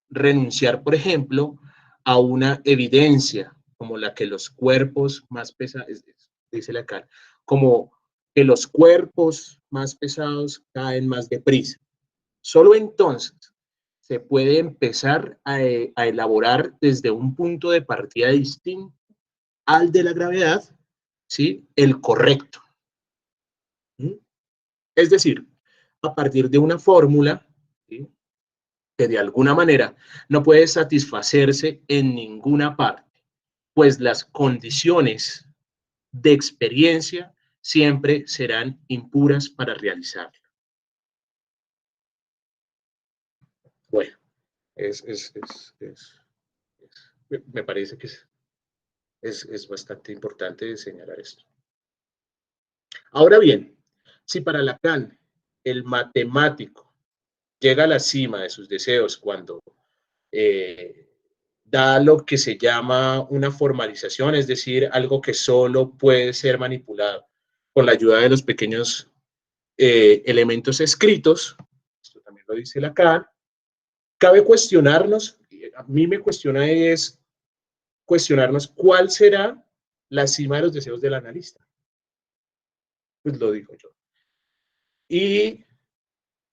Renunciar, por ejemplo, a una evidencia como la que los cuerpos más pesados, dice Lacan, como que los cuerpos más pesados caen más deprisa. Solo entonces se puede empezar a elaborar desde un punto de partida distinto al de la gravedad, ¿sí? El correcto. ¿Sí? Es decir, a partir de una fórmula, ¿sí? Que de alguna manera no puede satisfacerse en ninguna parte, pues las condiciones de experiencia siempre serán impuras para realizarlo. Bueno, me parece que es bastante importante señalar esto. Ahora bien, si para Lacan el matemático llega a la cima de sus deseos cuando eh, da lo que se llama una formalización, es decir, algo que solo puede ser manipulado con la ayuda de los pequeños elementos escritos, esto también lo dice Lacan, cabe cuestionarnos, a mí me cuestiona es cuestionarnos cuál será la cima de los deseos del analista. Pues lo digo yo. Y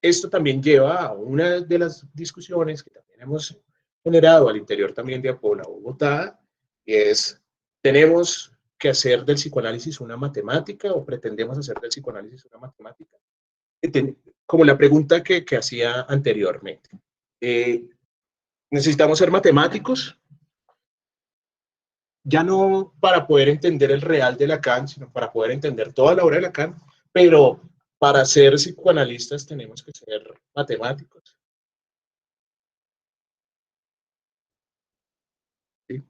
esto también lleva a una de las discusiones que también hemos generado al interior también de Apola Bogotá, y es, ¿tenemos que hacer del psicoanálisis una matemática o pretendemos hacer del psicoanálisis una matemática? Como la pregunta que hacía anteriormente. ¿Necesitamos ser matemáticos? Ya no para poder entender el real de Lacan, sino para poder entender toda la obra de Lacan, pero para ser psicoanalistas tenemos que ser matemáticos. ¿Sí?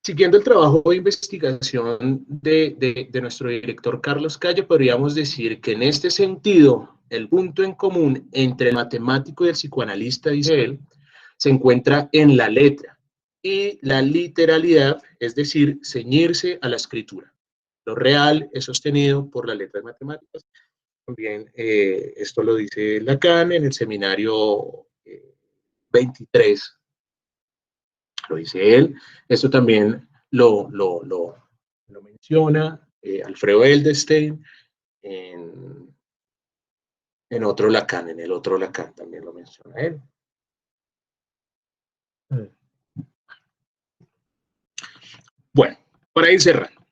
Siguiendo el trabajo de investigación de nuestro director Carlos Calle, podríamos decir que en este sentido, el punto en común entre el matemático y el psicoanalista, dice él, se encuentra en la letra y la literalidad, es decir, ceñirse a la escritura. Lo real es sostenido por las letras matemáticas. También esto lo dice Lacan en el seminario 23, lo dice él. Esto también lo menciona Alfredo Edelstein en otro Lacan, en el otro Lacan también lo menciona él. Bueno, para ir cerrando.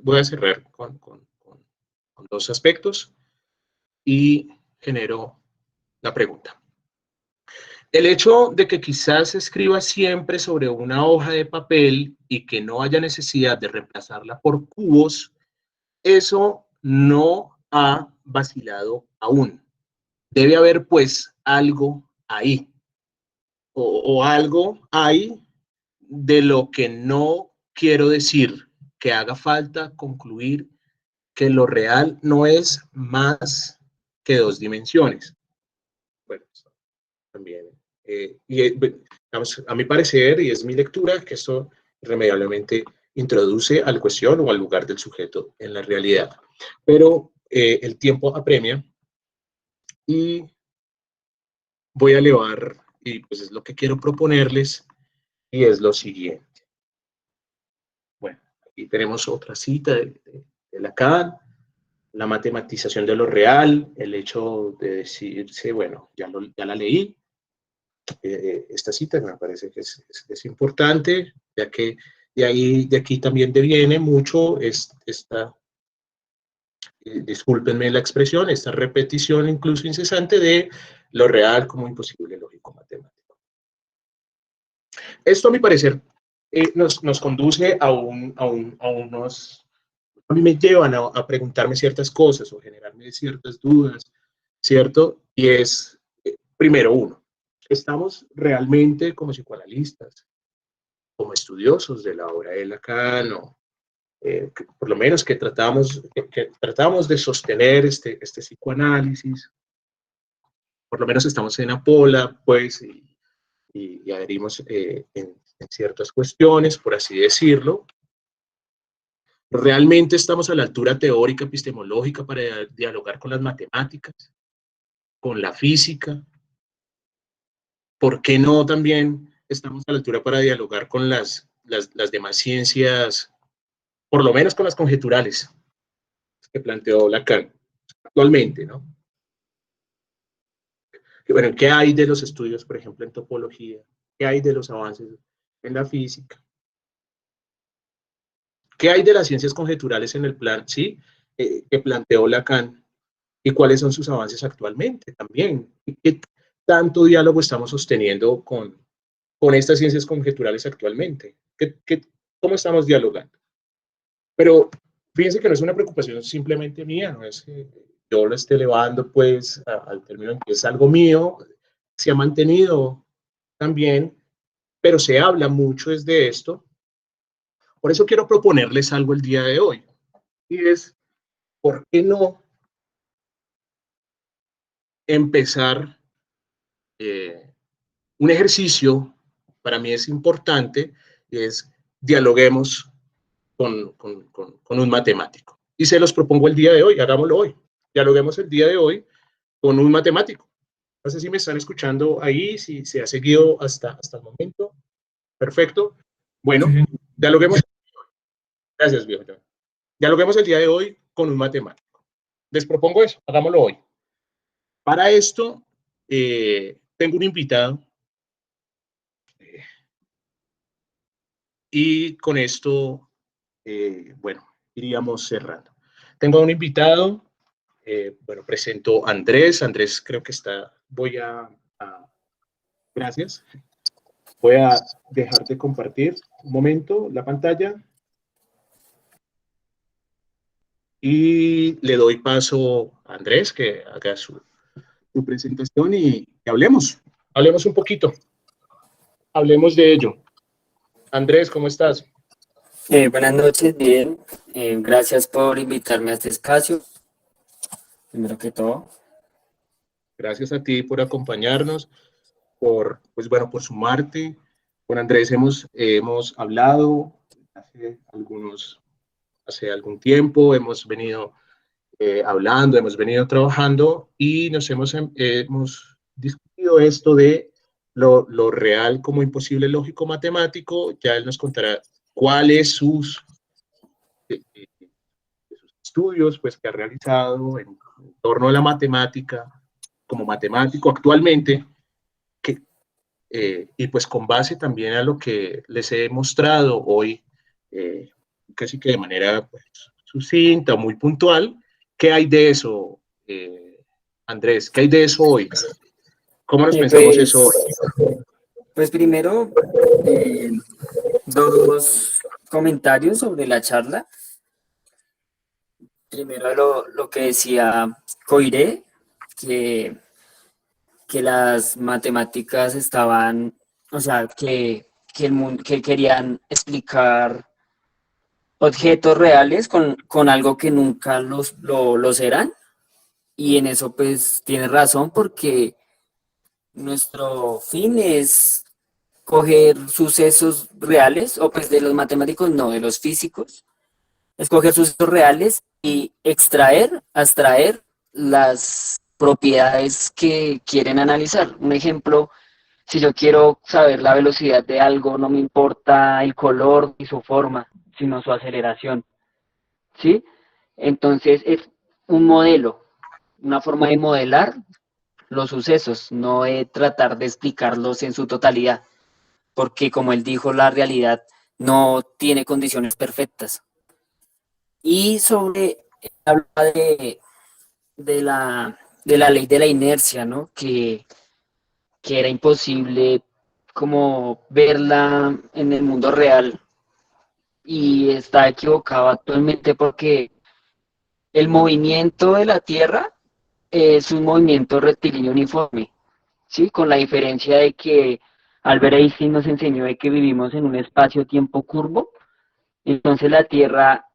Voy a cerrar con dos aspectos y genero la pregunta. El hecho de que quizás se escriba siempre sobre una hoja de papel y que no haya necesidad de reemplazarla por cubos, eso no ha vacilado aún. Debe haber pues algo ahí o algo ahí de lo que no quiero decir, que haga falta concluir que lo real no es más que dos dimensiones. Bueno, también. Digamos, a mi parecer, y es mi lectura, que esto irremediablemente introduce a la cuestión o al lugar del sujeto en la realidad. Pero el tiempo apremia y voy a elevar, y pues es lo que quiero proponerles, y es lo siguiente. Bueno, aquí tenemos otra cita de Lacan, la matematización de lo real, el hecho de decirse, bueno, ya la leí, esta cita me parece que es importante, ya que de aquí también deviene mucho esta, discúlpenme la expresión, esta repetición incluso incesante de lo real como imposible lógico matemático. Esto a mi parecer nos conduce a unos, a mí me llevan a preguntarme ciertas cosas o generarme ciertas dudas, ¿cierto? Y es, primero uno, ¿estamos realmente como psicoanalistas, como estudiosos de la obra de Lacan por lo menos que tratamos de sostener este psicoanálisis, por lo menos estamos en Apola, pues, y adherimos en ciertas cuestiones, por así decirlo. ¿Realmente estamos a la altura teórica, epistemológica para dialogar con las matemáticas, con la física? ¿Por qué no también estamos a la altura para dialogar con las demás ciencias, por lo menos con las conjeturales que planteó Lacan actualmente, ¿no? Bueno, ¿qué hay de los estudios, por ejemplo, en topología? ¿Qué hay de los avances en la física? ¿Qué hay de las ciencias conjeturales en el plan, sí, que planteó Lacan? ¿Y cuáles son sus avances actualmente también? ¿Qué tanto diálogo estamos sosteniendo con estas ciencias conjeturales actualmente? ¿Cómo estamos dialogando? Pero fíjense que no es una preocupación simplemente mía, no es que yo lo esté elevando pues al término en que es algo mío, se ha mantenido también, pero se habla mucho desde esto. Por eso quiero proponerles algo el día de hoy, y es, ¿por qué no empezar un ejercicio? Para mí es importante, es dialoguemos con un matemático. Y se los propongo el día de hoy, hagámoslo hoy. Dialoguemos el día de hoy con un matemático. No sé si me están escuchando ahí, si se ha seguido hasta el momento. Perfecto. Bueno, dialoguemos. Gracias, viejo. Dialoguemos el día de hoy con un matemático. Les propongo eso, hagámoslo hoy. Para esto, tengo un invitado. Y con esto, bueno, iríamos cerrando. Tengo a un invitado, bueno, presento a Andrés. Andrés creo que está, gracias. Voy a dejar de compartir un momento la pantalla. Y le doy paso a Andrés que haga su presentación y hablemos un poquito, hablemos de ello. Andrés, ¿cómo estás? Buenas noches, bien. Gracias por invitarme a este espacio. Primero que todo. Gracias a ti por acompañarnos, pues bueno, por sumarte. Con Andrés hemos hablado hace algún tiempo, hemos venido hablando, hemos venido trabajando y nos hemos discutido esto de lo real como imposible lógico matemático. Ya él nos contará cuáles sus estudios pues, que ha realizado en torno a la matemática, como matemático actualmente, y pues con base también a lo que les he mostrado hoy, casi que de manera pues, sucinta, muy puntual. ¿Qué hay de eso, Andrés? ¿Qué hay de eso hoy? ¿Cómo nos pensamos eso hoy? Pues primero, dos comentarios sobre la charla. Primero lo que decía Coiré, que las matemáticas estaban, o sea, que querían explicar objetos reales con algo que nunca los eran. Y en eso pues tiene razón, porque nuestro fin es coger sucesos reales, o pues de los matemáticos no, de los físicos, es coger sucesos reales y abstraer las propiedades que quieren analizar. Un ejemplo, si yo quiero saber la velocidad de algo, no me importa el color ni su forma, sino su aceleración, ¿sí? Entonces es un modelo, una forma de modelar los sucesos, no de tratar de explicarlos en su totalidad, porque como él dijo, la realidad no tiene condiciones perfectas. Y habla de la ley de la inercia, ¿no? Que era imposible como verla en el mundo real, y está equivocado actualmente porque el movimiento de la Tierra es un movimiento rectilíneo uniforme, ¿sí? Con la diferencia de que Albert Einstein nos enseñó de que vivimos en un espacio-tiempo curvo. Entonces la Tierra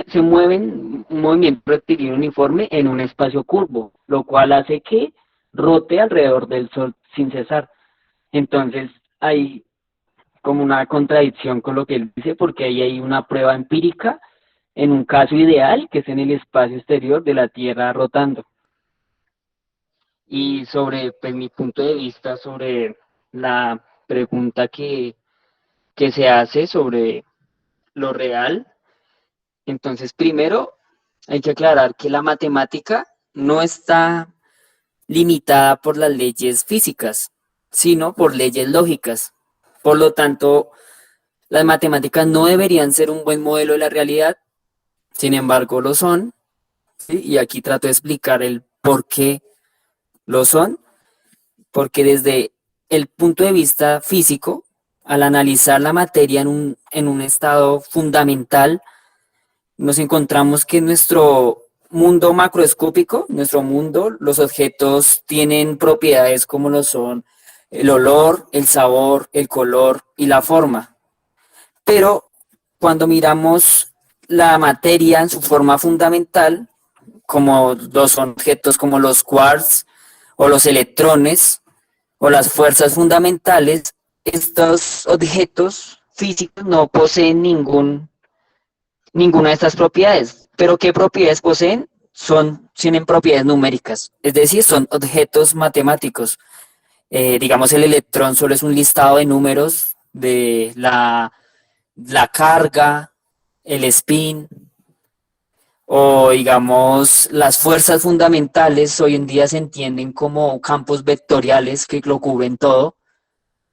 se mueven un movimiento rectilíneo uniforme en un espacio curvo, lo cual hace que rote alrededor del Sol sin cesar. Entonces hay como una contradicción con lo que él dice, porque ahí hay una prueba empírica en un caso ideal, que es en el espacio exterior de la Tierra rotando. Y sobre pues, mi punto de vista sobre la pregunta que se hace sobre lo real, entonces primero hay que aclarar que la matemática no está limitada por las leyes físicas, sino por leyes lógicas. Por lo tanto, las matemáticas no deberían ser un buen modelo de la realidad, sin embargo lo son, ¿sí? Y aquí trato de explicar el por qué lo son, porque desde el punto de vista físico, al analizar la materia en un estado fundamental, nos encontramos que en nuestro mundo macroscópico, nuestro mundo, los objetos tienen propiedades como lo son el olor, el sabor, el color y la forma. Pero cuando miramos la materia en su forma fundamental, como los objetos como los quarks o los electrones o las fuerzas fundamentales, estos objetos físicos no poseen ninguna de estas propiedades. ¿Pero qué propiedades poseen? Tienen propiedades numéricas, es decir, son objetos matemáticos. Digamos, el electrón solo es un listado de números de la carga, el spin, o digamos, las fuerzas fundamentales hoy en día se entienden como campos vectoriales que lo cubren todo.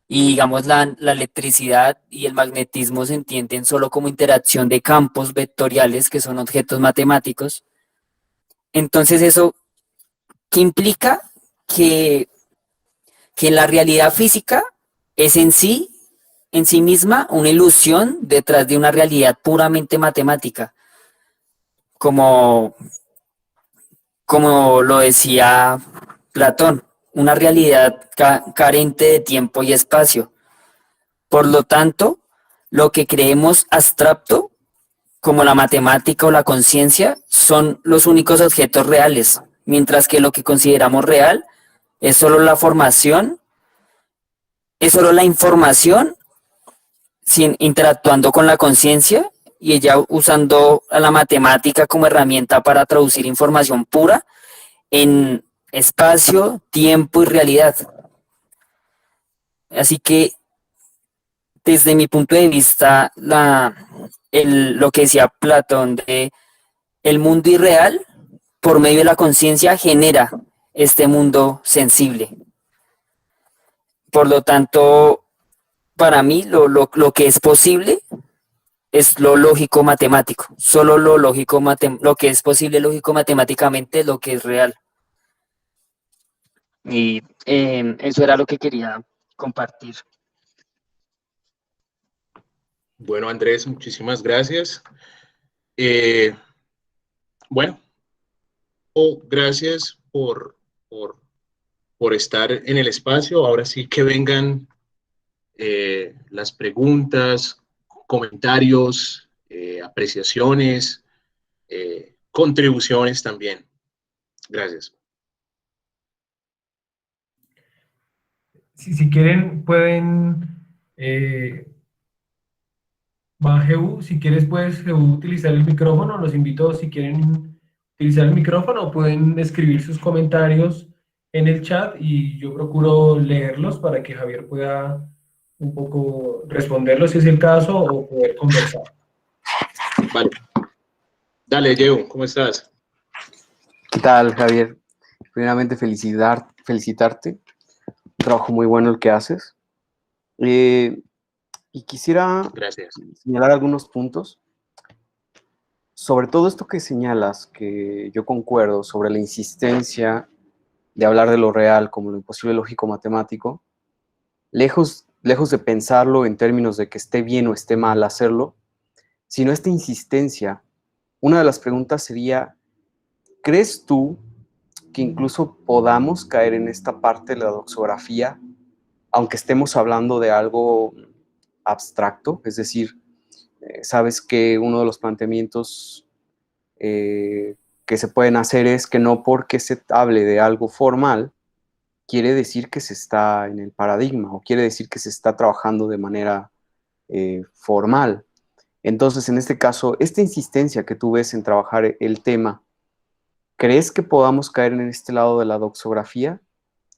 Y digamos, la electricidad y el magnetismo se entienden solo como interacción de campos vectoriales, que son objetos matemáticos. Entonces, eso que implica que, que la realidad física es en sí misma, una ilusión detrás de una realidad puramente matemática, como, como lo decía Platón, una realidad carente de tiempo y espacio. Por lo tanto, lo que creemos abstracto, como la matemática o la conciencia, son los únicos objetos reales, mientras que lo que consideramos real es solo la formación, es solo la información interactuando con la conciencia y ella usando a la matemática como herramienta para traducir información pura en espacio, tiempo y realidad. Así que desde mi punto de vista, lo que decía Platón de el mundo irreal, por medio de la conciencia, genera este mundo sensible. Por lo tanto, para mí, lo que es posible es lo lógico matemático. Solo lo que es posible lógico matemáticamente es lo que es real. Y eso era lo que quería compartir. Bueno, Andrés, muchísimas gracias. Bueno, gracias por estar en el espacio. Ahora sí que vengan las preguntas, comentarios, apreciaciones, contribuciones también. Gracias. Si quieren, pueden, va Jehu, si quieres puedes Jehu, utilizar el micrófono, los invito si quieren utilizar el micrófono, pueden escribir sus comentarios en el chat y yo procuro leerlos para que Javier pueda un poco responderlos si es el caso o poder conversar. Vale. Dale, Jehu, ¿cómo estás? ¿Qué tal, Javier? Primeramente, felicitarte. Un trabajo muy bueno el que haces. Y quisiera señalar algunos puntos. Sobre todo esto que señalas, que yo concuerdo, sobre la insistencia de hablar de lo real como lo imposible lógico-matemático, lejos de pensarlo en términos de que esté bien o esté mal hacerlo, sino esta insistencia, una de las preguntas sería, ¿crees tú que incluso podamos caer en esta parte de la doxografía, aunque estemos hablando de algo abstracto? Es decir, sabes que uno de los planteamientos que se pueden hacer es que no porque se hable de algo formal, quiere decir que se está en el paradigma o quiere decir que se está trabajando de manera formal. Entonces, en este caso, esta insistencia que tú ves en trabajar el tema, ¿crees que podamos caer en este lado de la doxografía?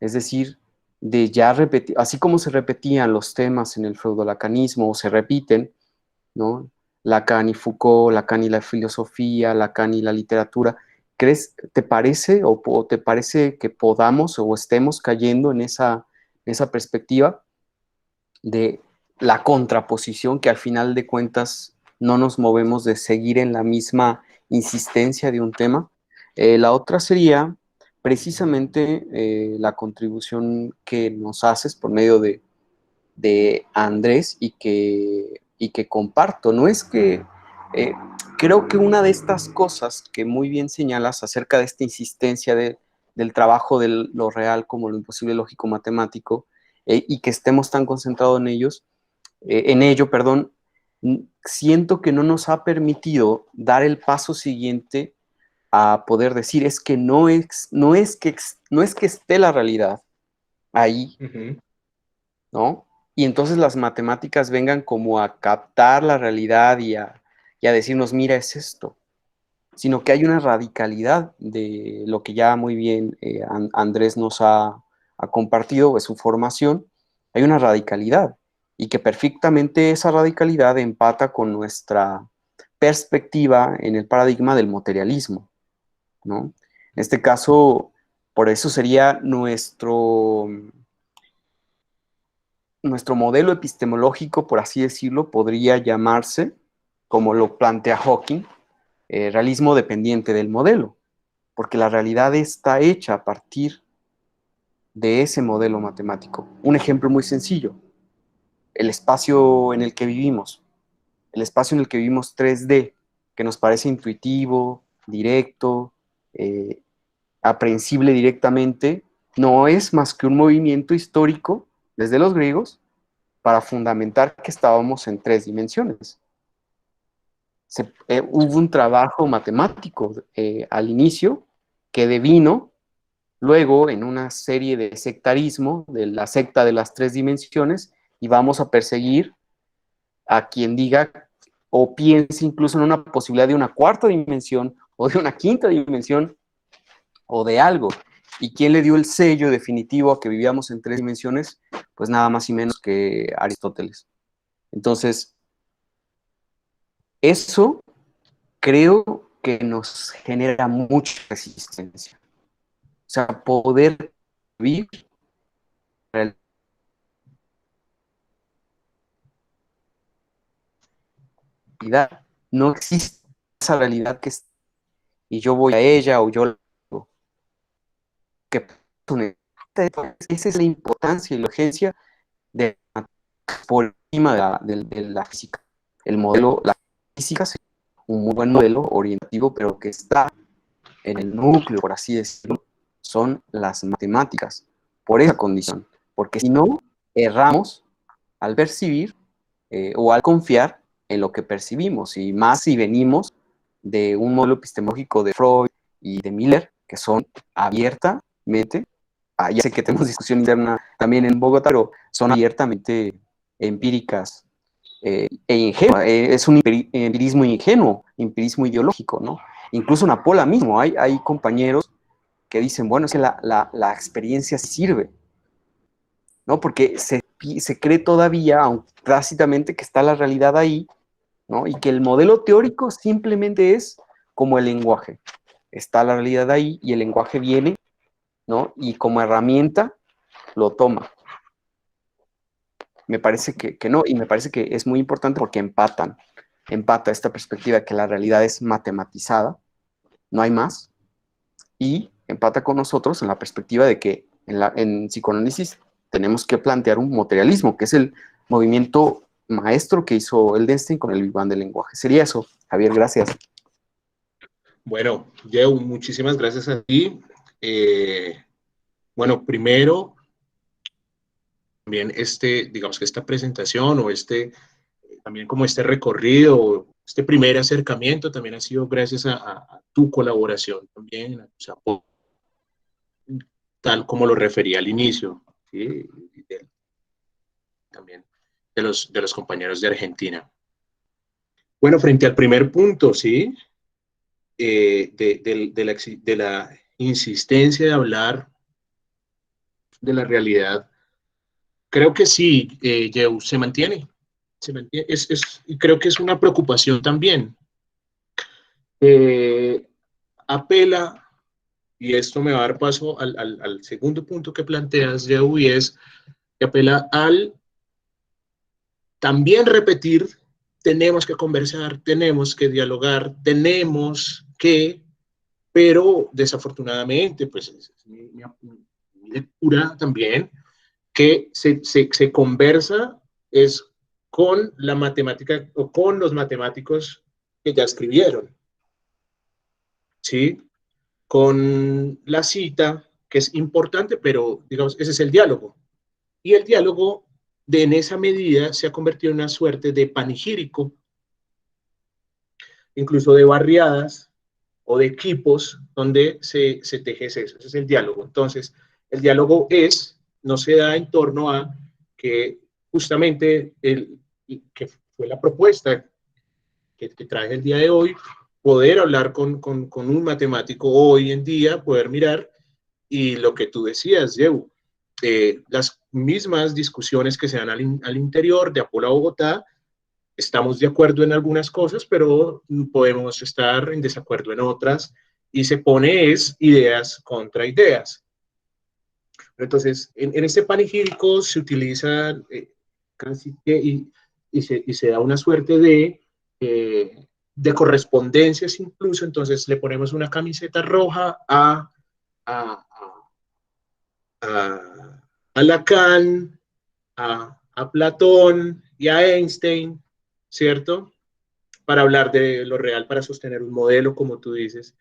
Es decir, de ya repetir, así como se repetían los temas en el feudolacanismo, o se repiten, ¿no? Lacan y Foucault, Lacan y la filosofía, Lacan y la literatura. ¿Crees, te parece o te parece que podamos o estemos cayendo en esa perspectiva de la contraposición, que al final de cuentas no nos movemos de seguir en la misma insistencia de un tema? La otra sería precisamente la contribución que nos haces por medio de Andrés y que comparto. No es que creo que una de estas cosas que muy bien señalas acerca de esta insistencia del trabajo de lo real como lo imposible lógico matemático, y que estemos tan concentrados en ello, perdón, siento que no nos ha permitido dar el paso siguiente a poder decir, es que no es que esté la realidad ahí, ¿no? Y entonces las matemáticas vengan como a captar la realidad y a decirnos, mira, es esto, sino que hay una radicalidad de lo que ya muy bien Andrés nos ha compartido de su formación. Hay una radicalidad y que perfectamente esa radicalidad empata con nuestra perspectiva en el paradigma del materialismo, ¿no? En este caso, por eso sería nuestro modelo epistemológico, por así decirlo, podría llamarse, como lo plantea Hawking, realismo dependiente del modelo, porque la realidad está hecha a partir de ese modelo matemático. Un ejemplo muy sencillo, el espacio en el que vivimos, el espacio en el que vivimos 3D, que nos parece intuitivo, directo, aprehensible directamente, no es más que un movimiento histórico desde los griegos para fundamentar que estábamos en 3 dimensiones. Hubo un trabajo matemático al inicio que devino luego en una serie de sectarismo, de la secta de las 3 dimensiones, y vamos a perseguir a quien diga o piense incluso en una posibilidad de una 4ª dimensión o de una 5ª dimensión o de algo. ¿Y quién le dio el sello definitivo a que vivíamos en 3 dimensiones? Pues nada más y menos que Aristóteles. Entonces, eso creo que nos genera mucha resistencia. O sea, poder vivir realidad. No existe esa realidad que es, y yo voy a ella o yo que esa es la importancia y la urgencia de por encima de la física. El modelo, la física es un muy buen modelo orientativo, pero que está en el núcleo, por así decirlo, son las matemáticas, por esa condición, porque si no, erramos al percibir o al confiar en lo que percibimos, y más si venimos de un modelo epistemológico de Freud y de Miller, que son abiertamente, ya sé que tenemos discusión interna también en Bogotá, pero son abiertamente empíricas e ingenuas. Es un empirismo ingenuo, empirismo ideológico, ¿no? Incluso Napola mismo, hay compañeros que dicen, bueno, es que la experiencia sirve, ¿no? Porque se cree todavía, aunque tácitamente, que está la realidad ahí, ¿no? Y que el modelo teórico simplemente es como el lenguaje. Está la realidad ahí y el lenguaje viene, ¿no? Y como herramienta lo toma. Me parece que no, y me parece que es muy importante porque empata esta perspectiva de que la realidad es matematizada, no hay más, y empata con nosotros en la perspectiva de que en psicoanálisis tenemos que plantear un materialismo, que es el movimiento maestro que hizo Eldenstein con el Big Bang del lenguaje. Sería eso, Javier, gracias. Bueno, Yeu, muchísimas gracias a ti. Bueno, primero, también digamos que esta presentación o también como este recorrido, este primer acercamiento también ha sido gracias a tu colaboración también, a tus apoyos, tal como lo refería al inicio, ¿sí? También de los compañeros de Argentina. Bueno, frente al primer punto, ¿sí? De la insistencia de hablar de la realidad, creo que sí, Yeu, se mantiene. Y creo que es una preocupación también. Apela, y esto me va a dar paso al segundo punto que planteas, Yeu, y es que apela al también repetir, tenemos que conversar, tenemos que dialogar, tenemos que, pero desafortunadamente, pues es mi lectura también, que se conversa es con la matemática o con los matemáticos que ya escribieron, ¿sí? Con la cita, que es importante, pero digamos, ese es el diálogo. Y el diálogo, en esa medida, se ha convertido en una suerte de panegírico, incluso de barriadas o de equipos donde se teje eso. Ese es el diálogo. Entonces, el diálogo no se da en torno a que justamente que fue la propuesta que traje el día de hoy, poder hablar con un matemático hoy en día, poder mirar, y lo que tú decías, Yeu, las mismas discusiones que se dan al interior de Apolo a Bogotá, estamos de acuerdo en algunas cosas, pero podemos estar en desacuerdo en otras, y se pone ideas contra ideas. Entonces, en este panegírico se utiliza casi que, y se da una suerte de correspondencias incluso. Entonces le ponemos una camiseta roja a Lacan, a Platón y a Einstein, ¿cierto? Para hablar de lo real, para sostener un modelo, como tú dices.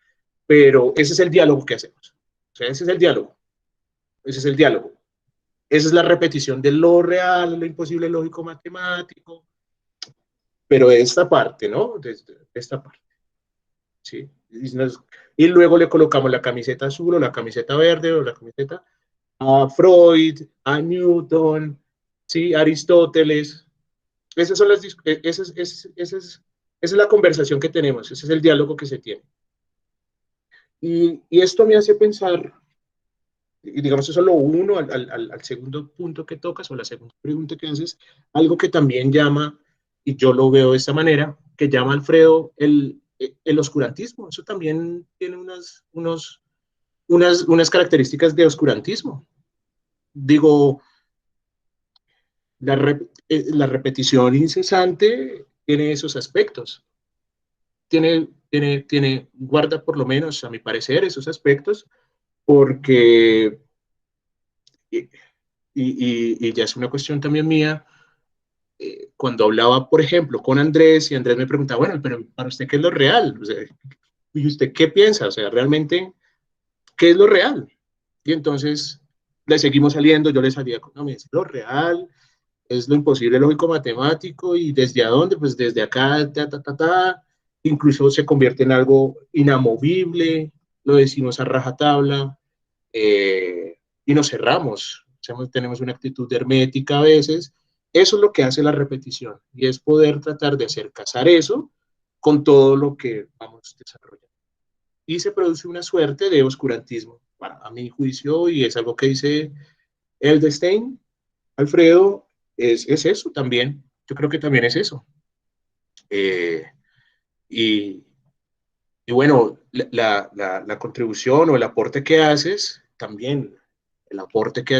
Pero ese es el diálogo que hacemos. O sea, ese es el diálogo. Ese es el diálogo. Esa es la repetición de lo real, lo imposible lógico matemático. Pero de esta parte, ¿no? De esta parte. ¿Sí? Y luego le colocamos la camiseta azul o la camiseta verde o la camiseta a Freud, a Newton, ¿sí? Aristóteles. Esas son esa es la conversación que tenemos, ese es el diálogo que se tiene. Y esto me hace pensar, y digamos, eso es lo uno, al segundo punto que tocas, o la segunda pregunta que haces, algo que también llama, y yo lo veo de esta manera, que llama Alfredo el oscurantismo. Eso también tiene unas características de oscurantismo. Digo, la repetición incesante tiene esos aspectos. Guarda por lo menos, a mi parecer, esos aspectos, porque, y ya es una cuestión también mía, cuando hablaba, por ejemplo, con Andrés, y Andrés me preguntaba, bueno, pero para usted, ¿qué es lo real? O sea, ¿y usted qué piensa? O sea, realmente, ¿qué es lo real? Y entonces le seguimos saliendo, yo le salía con, no, me dice, lo real es lo imposible lógico matemático, y desde a dónde, pues desde acá, incluso se convierte en algo inamovible, lo decimos a rajatabla, y nos cerramos, tenemos una actitud hermética a veces. Eso es lo que hace la repetición, y es poder tratar de hacer casar eso con todo lo que vamos desarrollando. Y se produce una suerte de oscurantismo, a mi juicio, y es algo que dice Edelstein, Alfredo, es eso también. Yo creo que también es eso. Y bueno, la contribución o el aporte que haces, también el aporte que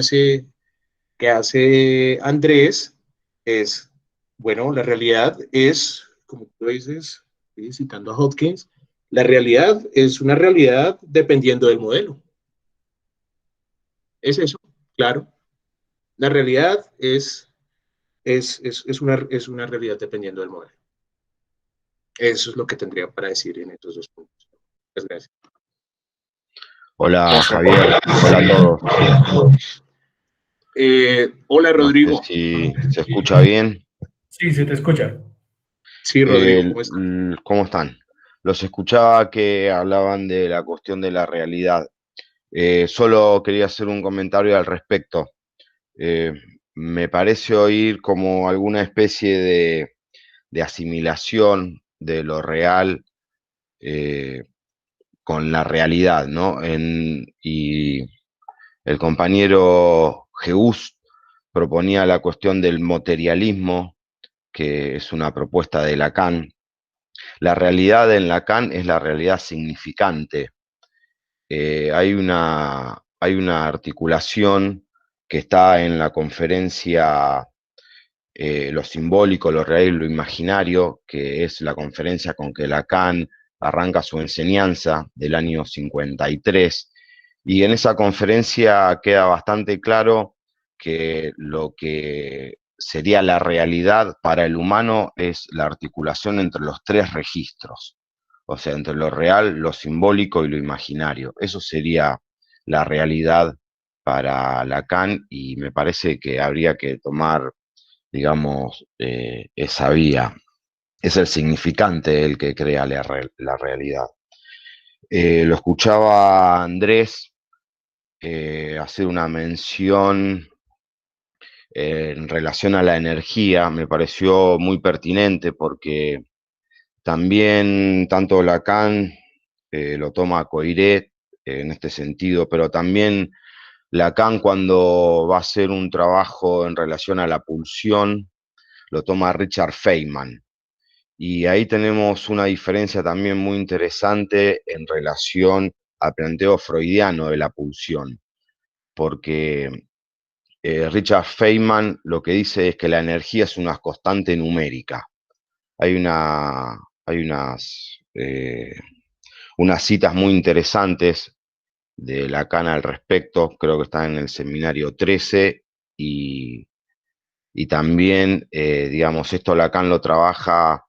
hace Andrés es, bueno, la realidad es, como tú dices, citando a Hopkins, la realidad es una realidad dependiendo del modelo. Es eso, claro. La realidad es una realidad dependiendo del modelo. Eso es lo que tendría para decir en estos dos puntos. Muchas gracias. Hola Javier, hola a todos. Hola Rodrigo. No sé si se escucha bien. Sí, se te escucha. Sí, Rodrigo, ¿cómo estás? ¿Cómo están? Los escuchaba que hablaban de la cuestión de la realidad. Solo quería hacer un comentario al respecto. Eh, Me parece oír como alguna especie de asimilación de lo real eh, con la realidad, ¿no? Y el compañero Geus proponía la cuestión del materialismo, que es una propuesta de Lacan. La realidad en Lacan es la realidad significante. Hay una articulación que está en la conferencia Lo simbólico, lo real y lo imaginario, que es la conferencia con que Lacan arranca su enseñanza del año 53. Y en esa conferencia queda bastante claro que lo que sería la realidad para el humano es la articulación entre los tres registros, o sea, entre lo real, lo simbólico y lo imaginario. Eso sería la realidad para Lacan y me parece que habría que tomar, digamos, esa vía. Es el significante el que crea la realidad. Lo escuchaba Andrés hacer una mención en relación a la energía, me pareció muy pertinente porque también tanto Lacan lo toma Coiret en este sentido, pero también Lacan cuando va a hacer un trabajo en relación a la pulsión, lo toma Richard Feynman. Y ahí tenemos una diferencia también muy interesante en relación al planteo freudiano de la pulsión, porque Richard Feynman lo que dice es que la energía es una constante numérica. Hay, hay unas citas muy interesantes de Lacan al respecto, creo que está en el seminario 13, y también, digamos, esto Lacan lo trabaja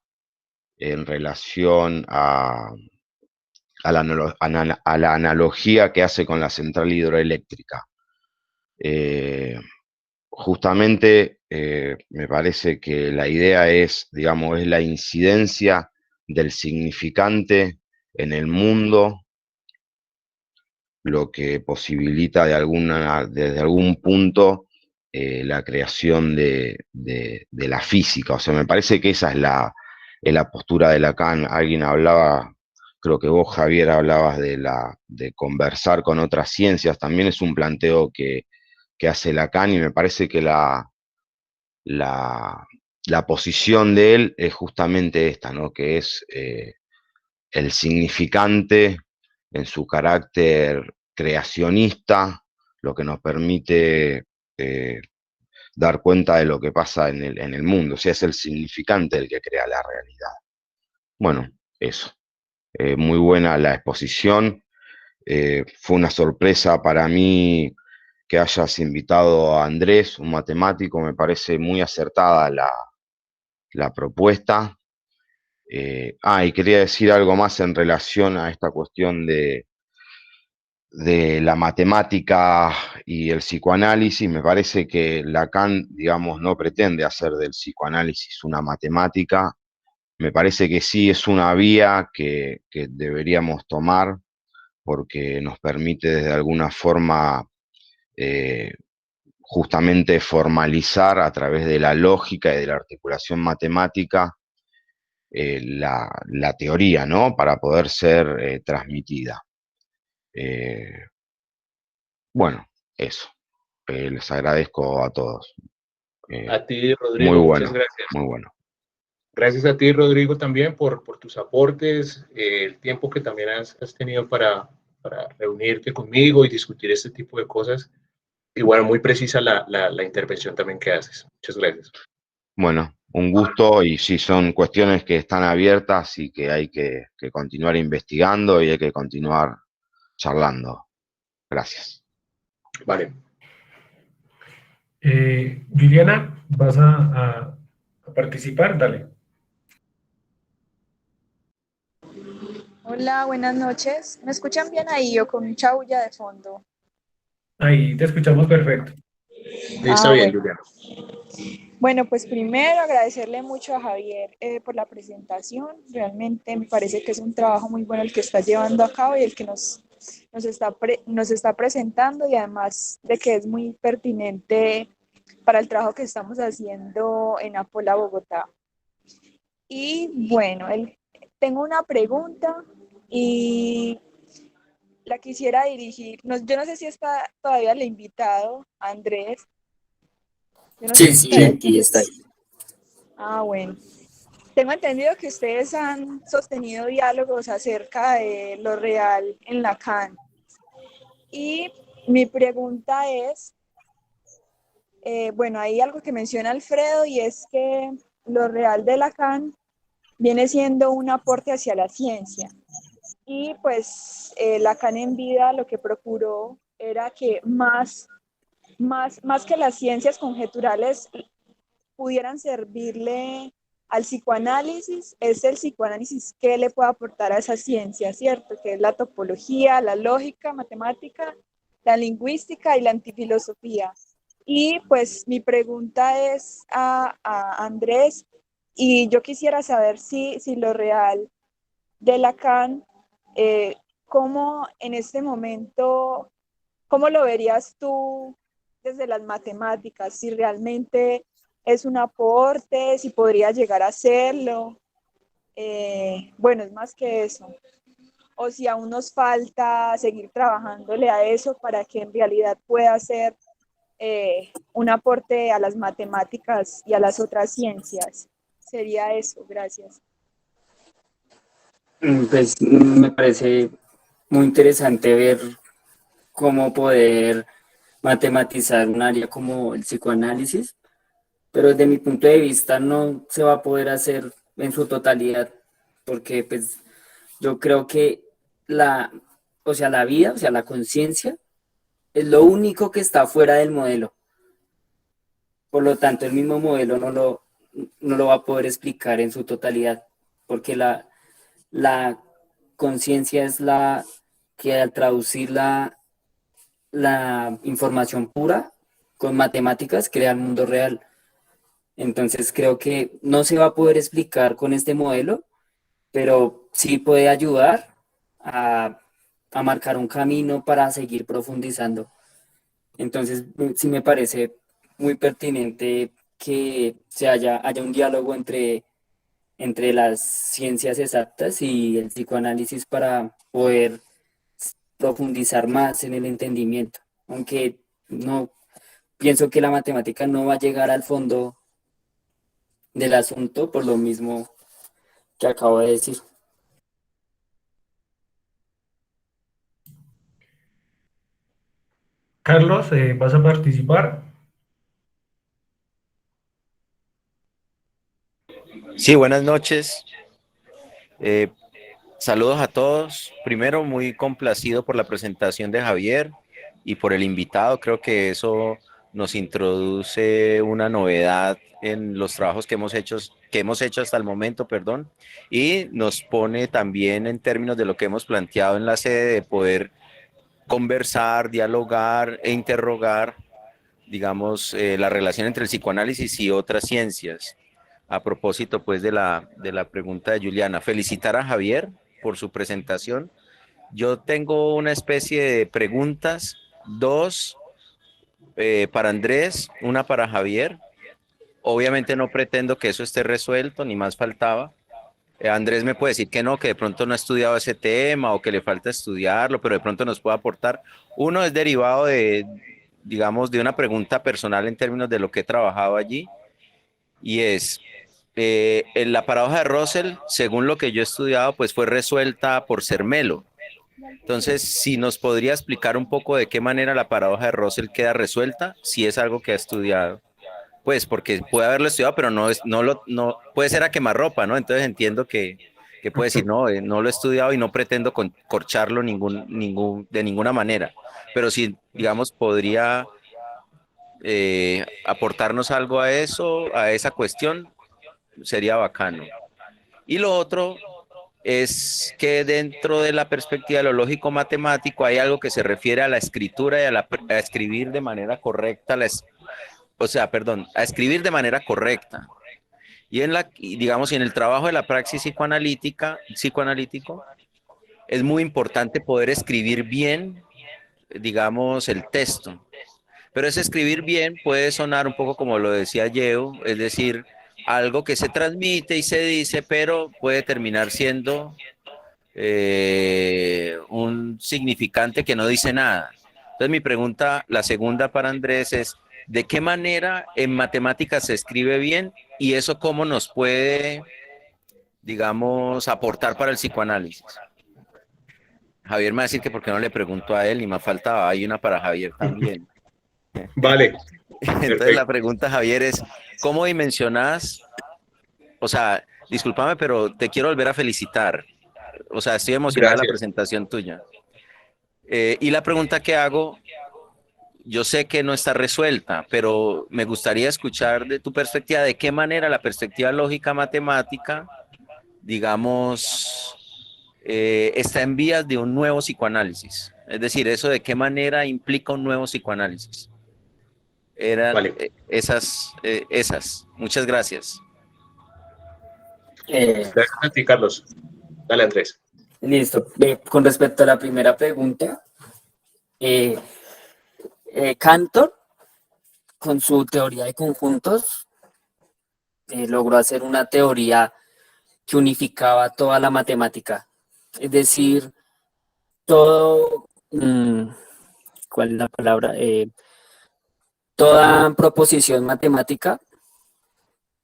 en relación a la analogía que hace con la central hidroeléctrica. Justamente me parece que la idea es, digamos, es la incidencia del significante en el mundo, lo que posibilita desde algún punto la creación de la física. O sea, me parece que esa es la postura de Lacan. Alguien hablaba, creo que vos, Javier, hablabas de conversar con otras ciencias. También es un planteo que hace Lacan y me parece que la, la posición de él es justamente esta, ¿no? Que es el significante en su carácter creacionista, lo que nos permite dar cuenta de lo que pasa en el mundo. O sea, es el significante el que crea la realidad. Bueno, eso. Muy buena la exposición. Fue una sorpresa para mí que hayas invitado a Andrés, un matemático. Me parece muy acertada la propuesta. Y quería decir algo más en relación a esta cuestión de la matemática y el psicoanálisis. Me parece que Lacan, digamos, no pretende hacer del psicoanálisis una matemática. Me parece que sí es una vía que deberíamos tomar porque nos permite desde alguna forma justamente formalizar a través de la lógica y de la articulación matemática la teoría, ¿no? Para poder ser transmitida. Bueno, eso. Les agradezco a todos. A ti, Muy Rodrigo, muchas bueno, gracias. muy bueno. Gracias a ti, Rodrigo, también por tus aportes, el tiempo que también has tenido para reunirte conmigo y discutir este tipo de cosas. Y bueno, muy precisa la intervención también que haces. Muchas gracias. Bueno, un gusto y sí, son cuestiones que están abiertas y que hay que continuar investigando y hay que continuar charlando. Gracias. Vale. Juliana, ¿vas a participar? Dale. Hola, buenas noches. ¿Me escuchan bien ahí o con mucha bulla de fondo? Ahí te escuchamos perfecto. Está bien, Bueno. Juliana. Bueno, pues primero agradecerle mucho a Javier por la presentación. Realmente me parece que es un trabajo muy bueno el que está llevando a cabo y el que nos está presentando, y además de que es muy pertinente para el trabajo que estamos haciendo en Apola, Bogotá. Y bueno, tengo una pregunta y la quisiera dirigir. Yo no sé si está todavía el invitado, Andrés. Yo no sé Sí, si sí, está. aquí está. Ah, bueno. Tengo entendido que ustedes han sostenido diálogos acerca de lo real en Lacan. Y mi pregunta es, bueno, hay algo que menciona Alfredo y es que lo real de Lacan viene siendo un aporte hacia la ciencia. Y pues Lacan en vida lo que procuró era que más que las ciencias conjeturales pudieran servirle al psicoanálisis, es el psicoanálisis que le puede aportar a esa ciencia, ¿cierto? Que es la topología, la lógica, matemática, la lingüística y la antifilosofía. Y pues mi pregunta es a Andrés, y yo quisiera saber si lo real de Lacan, eh, ¿cómo en este momento, cómo lo verías tú desde las matemáticas? Si realmente es un aporte, si podría llegar a serlo. Bueno, es más que eso. O si aún nos falta seguir trabajándole a eso para que en realidad pueda ser un aporte a las matemáticas y a las otras ciencias. Sería eso, gracias. Pues me parece muy interesante ver cómo poder matematizar un área como el psicoanálisis, pero desde mi punto de vista no se va a poder hacer en su totalidad, porque pues yo creo que la vida, o sea, la conciencia es lo único que está fuera del modelo. Por lo tanto, el mismo modelo no lo va a poder explicar en su totalidad, porque la conciencia es la que al traducir la información pura con matemáticas crea el mundo real. Entonces creo que no se va a poder explicar con este modelo, pero sí puede ayudar a, a marcar un camino para seguir profundizando. Entonces sí me parece muy pertinente que haya un diálogo entre las ciencias exactas y el psicoanálisis para poder profundizar más en el entendimiento, aunque no pienso que la matemática no va a llegar al fondo del asunto por lo mismo que acabo de decir. Carlos, ¿vas a participar? Sí, buenas noches. Eh, Saludos a todos. Primero, muy complacido por la presentación de Javier y por el invitado. Creo que eso nos introduce una novedad en los trabajos que hemos hecho hasta el momento, perdón, y nos pone también en términos de lo que hemos planteado en la sede de poder conversar, dialogar e interrogar, digamos, la relación entre el psicoanálisis y otras ciencias. A propósito, pues, de la pregunta de Juliana, felicitar a Javier por su presentación. Yo tengo una especie de preguntas, dos para Andrés, una para Javier. Obviamente no pretendo que eso esté resuelto, ni más faltaba. Andrés me puede decir que no, que de pronto no ha estudiado ese tema o que le falta estudiarlo, pero de pronto nos puede aportar. Uno es derivado de, digamos, de una pregunta personal en términos de lo que he trabajado allí, y es, en la paradoja de Russell, según lo que yo he estudiado, pues fue resuelta por Zermelo. Entonces, si nos podría explicar un poco de qué manera la paradoja de Russell queda resuelta, si es algo que ha estudiado. Pues porque puede haberlo estudiado, pero no puede ser a quemarropa, ¿no? Entonces entiendo que puede decir, no, no lo he estudiado y no pretendo corcharlo de ninguna manera. Pero si, digamos, podría aportarnos algo a eso, a esa cuestión, sería bacano. Y lo otro es que dentro de la perspectiva de lo lógico matemático hay algo que se refiere a la escritura y a escribir de manera correcta, a escribir de manera correcta. Digamos, en el trabajo de la praxis psicoanalítico, es muy importante poder escribir bien, digamos, el texto. Pero ese escribir bien puede sonar un poco como lo decía Yeo, es decir, algo que se transmite y se dice, pero puede terminar siendo un significante que no dice nada. Entonces mi pregunta, la segunda para Andrés es, ¿de qué manera en matemáticas se escribe bien y eso cómo nos puede, digamos, aportar para el psicoanálisis? Javier me va a decir que por qué no le pregunto a él y me faltaba, hay una para Javier también. Vale. Entonces Perfecto. la pregunta, Javier, es, ¿cómo dimensionas? O sea, discúlpame, pero te quiero volver a felicitar. O sea, estoy emocionada de la Gracias. presentación tuya. Y la pregunta que hago, yo sé que no está resuelta, pero me gustaría escuchar de tu perspectiva, de qué manera la perspectiva lógica matemática, digamos, está en vías de un nuevo psicoanálisis. Es decir, eso de qué manera implica un nuevo psicoanálisis. Eran Vale. esas. Muchas gracias. Gracias a ti, Carlos. Dale, Andrés. Listo. Con respecto a la primera pregunta, Cantor, con su teoría de conjuntos, logró hacer una teoría que unificaba toda la matemática. Es decir, todo, ¿cuál es la palabra? Toda proposición matemática,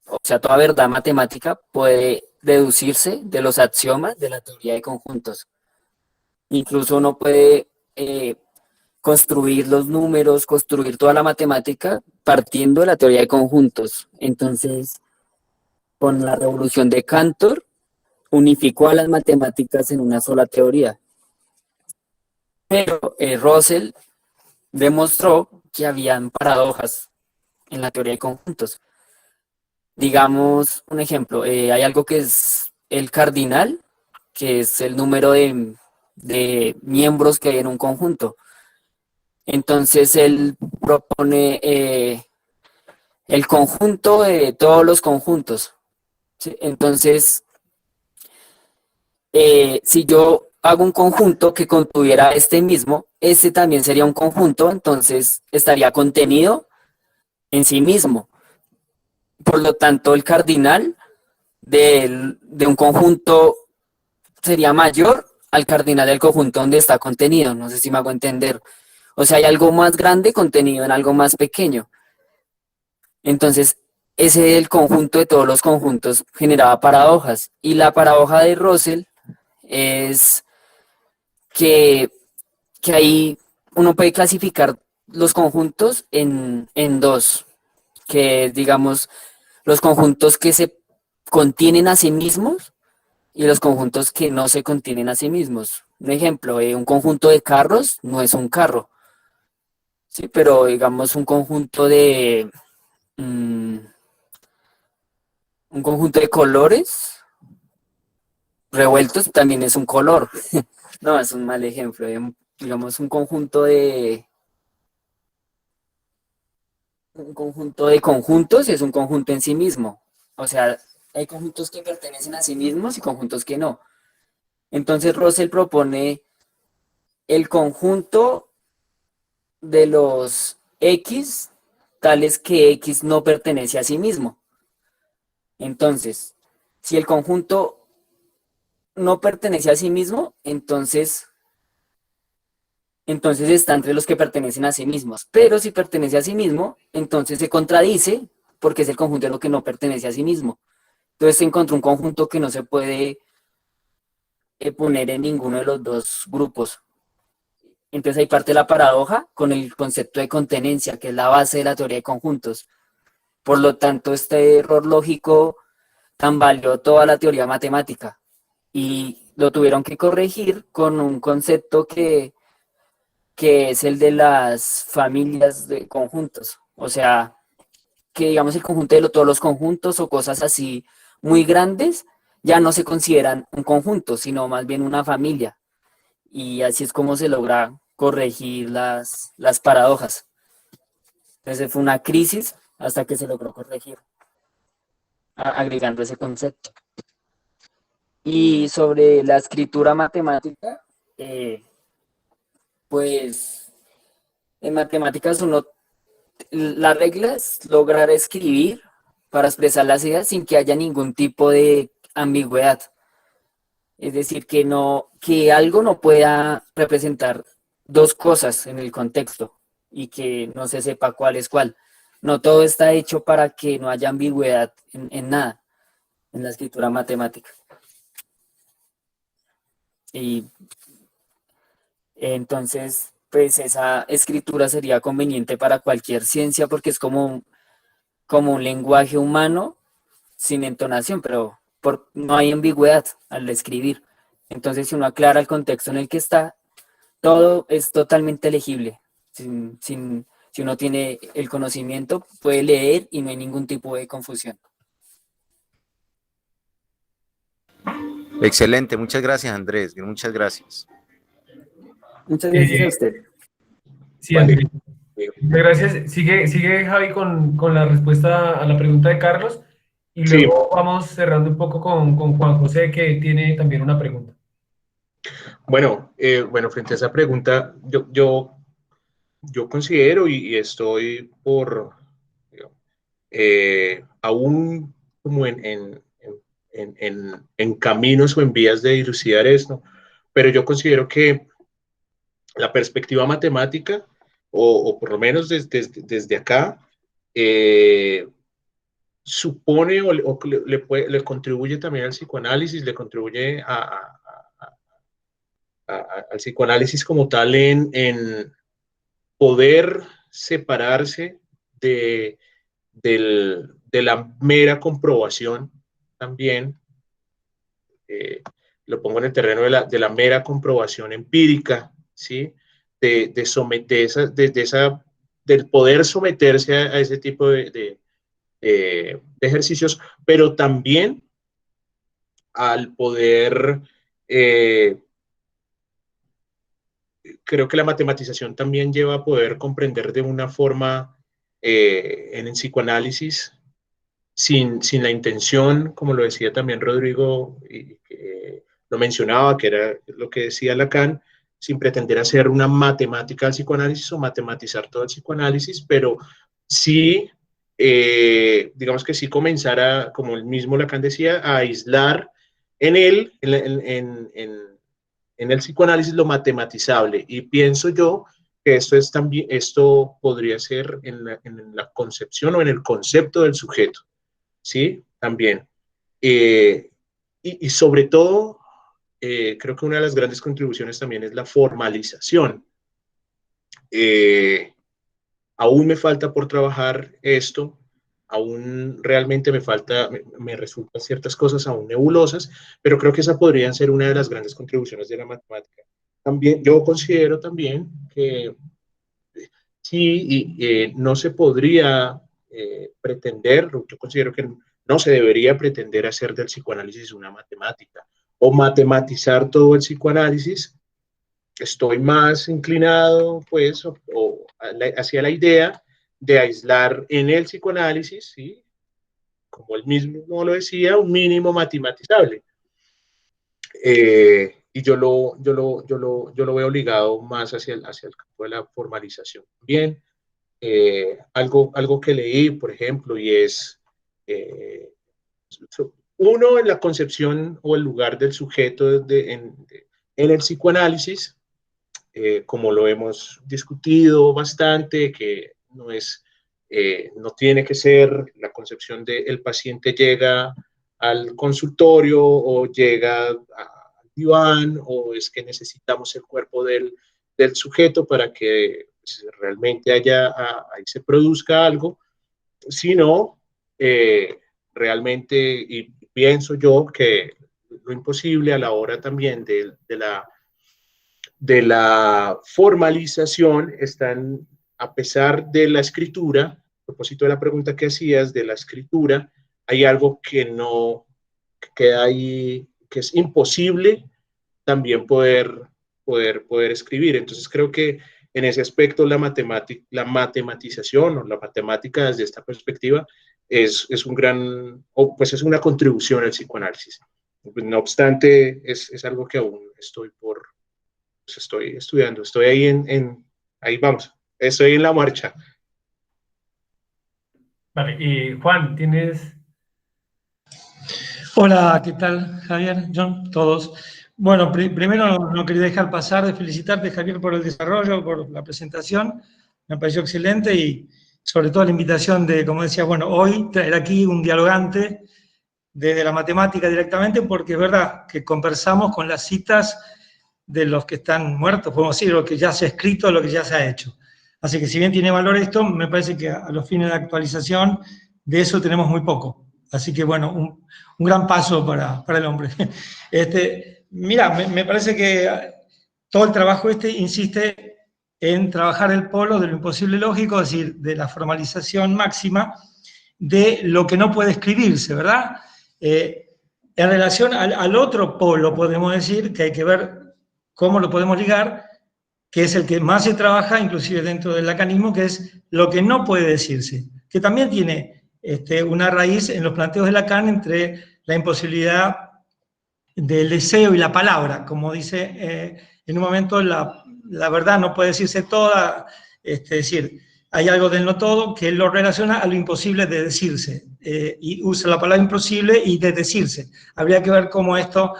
o sea, toda verdad matemática puede deducirse de los axiomas de la teoría de conjuntos. Incluso uno puede construir los números, construir toda la matemática partiendo de la teoría de conjuntos. Entonces, con la revolución de Cantor, unificó a las matemáticas en una sola teoría. Pero Russell demostró que habían paradojas en la teoría de conjuntos. Digamos, un ejemplo, hay algo que es el cardinal, que es el número de miembros que hay en un conjunto. Entonces él propone el conjunto de todos los conjuntos, ¿sí? Entonces, si yo hago un conjunto que contuviera este mismo, ese también sería un conjunto, entonces estaría contenido en sí mismo. Por lo tanto, el cardinal de un conjunto sería mayor al cardinal del conjunto donde está contenido. No sé si me hago entender. O sea, hay algo más grande contenido en algo más pequeño. Entonces, ese el conjunto de todos los conjuntos generaba paradojas. Y la paradoja de Russell es que ahí uno puede clasificar los conjuntos en dos, que digamos los conjuntos que se contienen a sí mismos y los conjuntos que no se contienen a sí mismos. Un ejemplo, un conjunto de carros no es un carro, ¿sí? Pero digamos un conjunto de colores revueltos también es un color. No, es un mal ejemplo. Digamos un conjunto de conjuntos es un conjunto en sí mismo. O sea, hay conjuntos que pertenecen a sí mismos y conjuntos que no. Entonces Russell propone el conjunto de los X, tales que X no pertenece a sí mismo. Entonces, si el conjunto no pertenece a sí mismo, entonces está entre los que pertenecen a sí mismos. Pero si pertenece a sí mismo, entonces se contradice porque es el conjunto de lo que no pertenece a sí mismo. Entonces se encontró un conjunto que no se puede poner en ninguno de los dos grupos. Entonces ahí parte la paradoja con el concepto de contenencia, que es la base de la teoría de conjuntos. Por lo tanto, este error lógico tambaleó toda la teoría matemática y lo tuvieron que corregir con un concepto que es el de las familias de conjuntos. O sea, que digamos el conjunto de todos los conjuntos o cosas así muy grandes ya no se consideran un conjunto, sino más bien una familia. Y así es como se logra corregir las paradojas. Entonces fue una crisis hasta que se logró corregir, agregando ese concepto. Y sobre la escritura matemática, pues en matemáticas la regla es lograr escribir para expresar las ideas sin que haya ningún tipo de ambigüedad. Es decir, que algo no pueda representar dos cosas en el contexto y que no se sepa cuál es cuál. No todo está hecho para que no haya ambigüedad en nada en la escritura matemática. Y entonces, pues esa escritura sería conveniente para cualquier ciencia porque es como un lenguaje humano sin entonación, pero no hay ambigüedad al escribir. Entonces, si uno aclara el contexto en el que está, todo es totalmente legible. Si uno tiene el conocimiento, puede leer y no hay ningún tipo de confusión. Excelente, muchas gracias Andrés, muchas gracias. Muchas gracias a usted. Sí, Vale. Andrés. Muchas gracias. Sigue Javi con la respuesta a la pregunta de Carlos y Sí. luego vamos cerrando un poco con Juan José, que tiene también una pregunta. Bueno, frente a esa pregunta, yo considero y estoy aún como en caminos o en vías de dilucidar esto, pero yo considero que la perspectiva matemática, o por lo menos desde acá, supone o le contribuye también al psicoanálisis, le contribuye al psicoanálisis como tal en poder separarse de la mera comprobación también, lo pongo en el terreno de la mera comprobación empírica, ¿sí? Del poder someterse a ese tipo de ejercicios, pero también al poder, creo que la matematización también lleva a poder comprender de una forma en el psicoanálisis sin la intención, como lo decía también Rodrigo, y lo mencionaba, que era lo que decía Lacan, sin pretender hacer una matemática del psicoanálisis o matematizar todo el psicoanálisis, pero sí, digamos que sí comenzara, como el mismo Lacan decía, a aislar en él, en el psicoanálisis, lo matematizable. Y pienso yo que esto podría ser en la concepción o en el concepto del sujeto. ¿Sí? También. Y sobre todo, creo que una de las grandes contribuciones también es la formalización. Aún me falta por trabajar esto, aún realmente me resultan ciertas cosas aún nebulosas, pero creo que esa podría ser una de las grandes contribuciones de la matemática. También, yo considero también que sí, no se podría pretender, yo considero que no se debería pretender hacer del psicoanálisis una matemática o matematizar todo el psicoanálisis. Estoy más inclinado, pues, hacia la idea de aislar en el psicoanálisis, ¿sí? Como él mismo lo decía, un mínimo matematizable. Y yo lo veo ligado más hacia el campo de la formalización. Bien, algo que leí, por ejemplo, y es uno en la concepción o el lugar del sujeto en el psicoanálisis, como lo hemos discutido bastante, que no tiene que ser la concepción de el paciente llega al consultorio o llega al diván, o es que necesitamos el cuerpo del sujeto para que realmente ahí se produzca algo, sino realmente, y pienso yo que lo imposible a la hora también de la formalización están, a pesar de la escritura, a propósito de la pregunta que hacías de la escritura, hay algo que queda ahí, que es imposible también poder escribir. Entonces creo que en ese aspecto la matematización o la matemática desde esta perspectiva es un gran, pues es una contribución al psicoanálisis. No obstante, es algo que aún estoy estudiando, estoy ahí ahí vamos, estoy en la marcha. Vale, Juan, ¿tienes? Hola, ¿qué tal, Javier, John, todos? Bueno, primero no quería dejar pasar de felicitarte, Javier, por el desarrollo, por la presentación. Me pareció excelente y sobre todo la invitación de, como decía, bueno, hoy traer aquí un dialogante desde la matemática directamente, porque es verdad que conversamos con las citas de los que están muertos, podemos decir, lo que ya se ha escrito, lo que ya se ha hecho. Así que si bien tiene valor esto, me parece que a los fines de la actualización de eso tenemos muy poco. Así que bueno, un gran paso para el hombre. Mira, me parece que todo el trabajo insiste en trabajar el polo de lo imposible lógico, es decir, de la formalización máxima de lo que no puede escribirse, ¿verdad? En relación al otro polo, podemos decir que hay que ver cómo lo podemos ligar, que es el que más se trabaja, inclusive dentro del lacanismo, que es lo que no puede decirse, que también tiene una raíz en los planteos de Lacan entre la imposibilidad del deseo y la palabra. Como dice, en un momento la verdad no puede decirse toda, es decir, hay algo del no todo que lo relaciona a lo imposible de decirse, y usa la palabra imposible y de decirse. Habría que ver cómo esto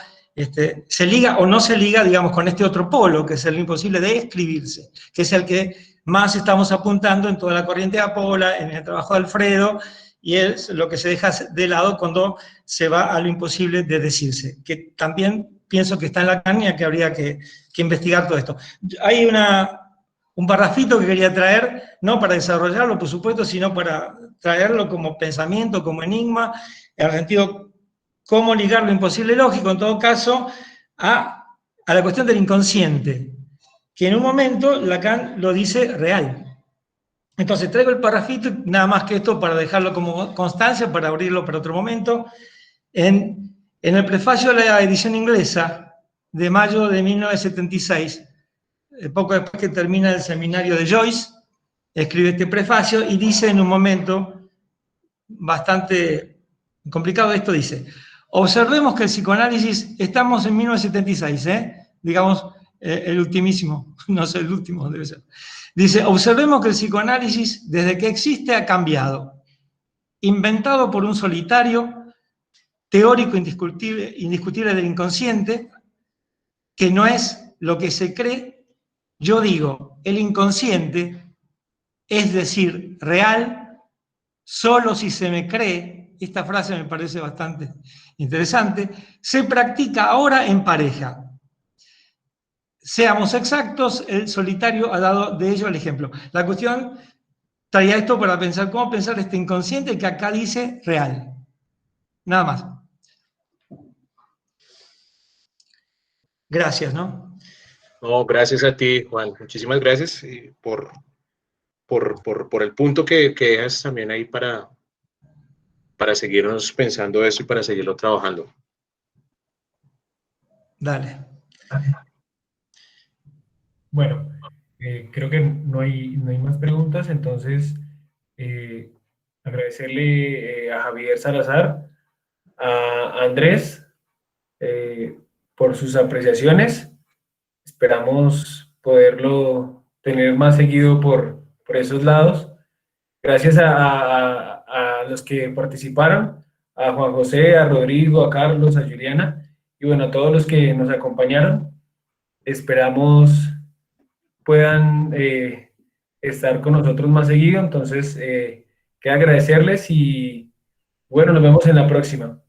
se liga o no se liga, digamos, con este otro polo, que es el imposible de escribirse, que es el que más estamos apuntando en toda la corriente de Apola, en el trabajo de Alfredo, y es lo que se deja de lado cuando se va a lo imposible de decirse, que también pienso que está en Lacan y que habría que investigar todo esto. Hay un parrafito que quería traer, no para desarrollarlo, por supuesto, sino para traerlo como pensamiento, como enigma, en el sentido, cómo ligar lo imposible lógico, en todo caso, a la cuestión del inconsciente, que en un momento Lacan lo dice real. Entonces traigo el parrafito, nada más que esto para dejarlo como constancia, para abrirlo para otro momento. En el prefacio de la edición inglesa de mayo de 1976, poco después que termina el seminario de Joyce, escribe este prefacio y dice en un momento bastante complicado, esto dice: observemos que el psicoanálisis, estamos en 1976, digamos, el ultimísimo, no sé, el último debe ser. Dice, observemos que el psicoanálisis, desde que existe, ha cambiado. Inventado por un solitario, teórico indiscutible del inconsciente, que no es lo que se cree. Yo digo, el inconsciente, es decir, real, solo si se me cree, esta frase me parece bastante interesante, se practica ahora en pareja. Seamos exactos, el solitario ha dado de ello el ejemplo. La cuestión traía esto para pensar cómo pensar este inconsciente que acá dice real. Nada más. Gracias, ¿no? No, gracias a ti, Juan. Muchísimas gracias por el punto que dejas también ahí para seguirnos pensando eso y para seguirlo trabajando. Dale. Bueno, creo que no hay más preguntas, entonces agradecerle a Javier Salazar, a Andrés, por sus apreciaciones. Esperamos poderlo tener más seguido por esos lados. Gracias a los que participaron, a Juan José, a Rodrigo, a Carlos, a Juliana, y bueno, a todos los que nos acompañaron. Esperamos puedan estar con nosotros más seguido, entonces queda agradecerles y bueno, nos vemos en la próxima.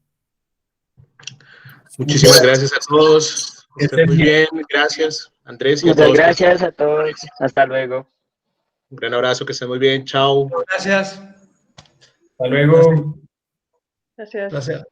Muchísimas gracias a todos. Estén muy bien. Gracias, Andrés. Y a Muchas todos. gracias a todos. Hasta luego. Un gran abrazo, que estén muy bien. Chao. Gracias. Hasta luego. Gracias. Placer.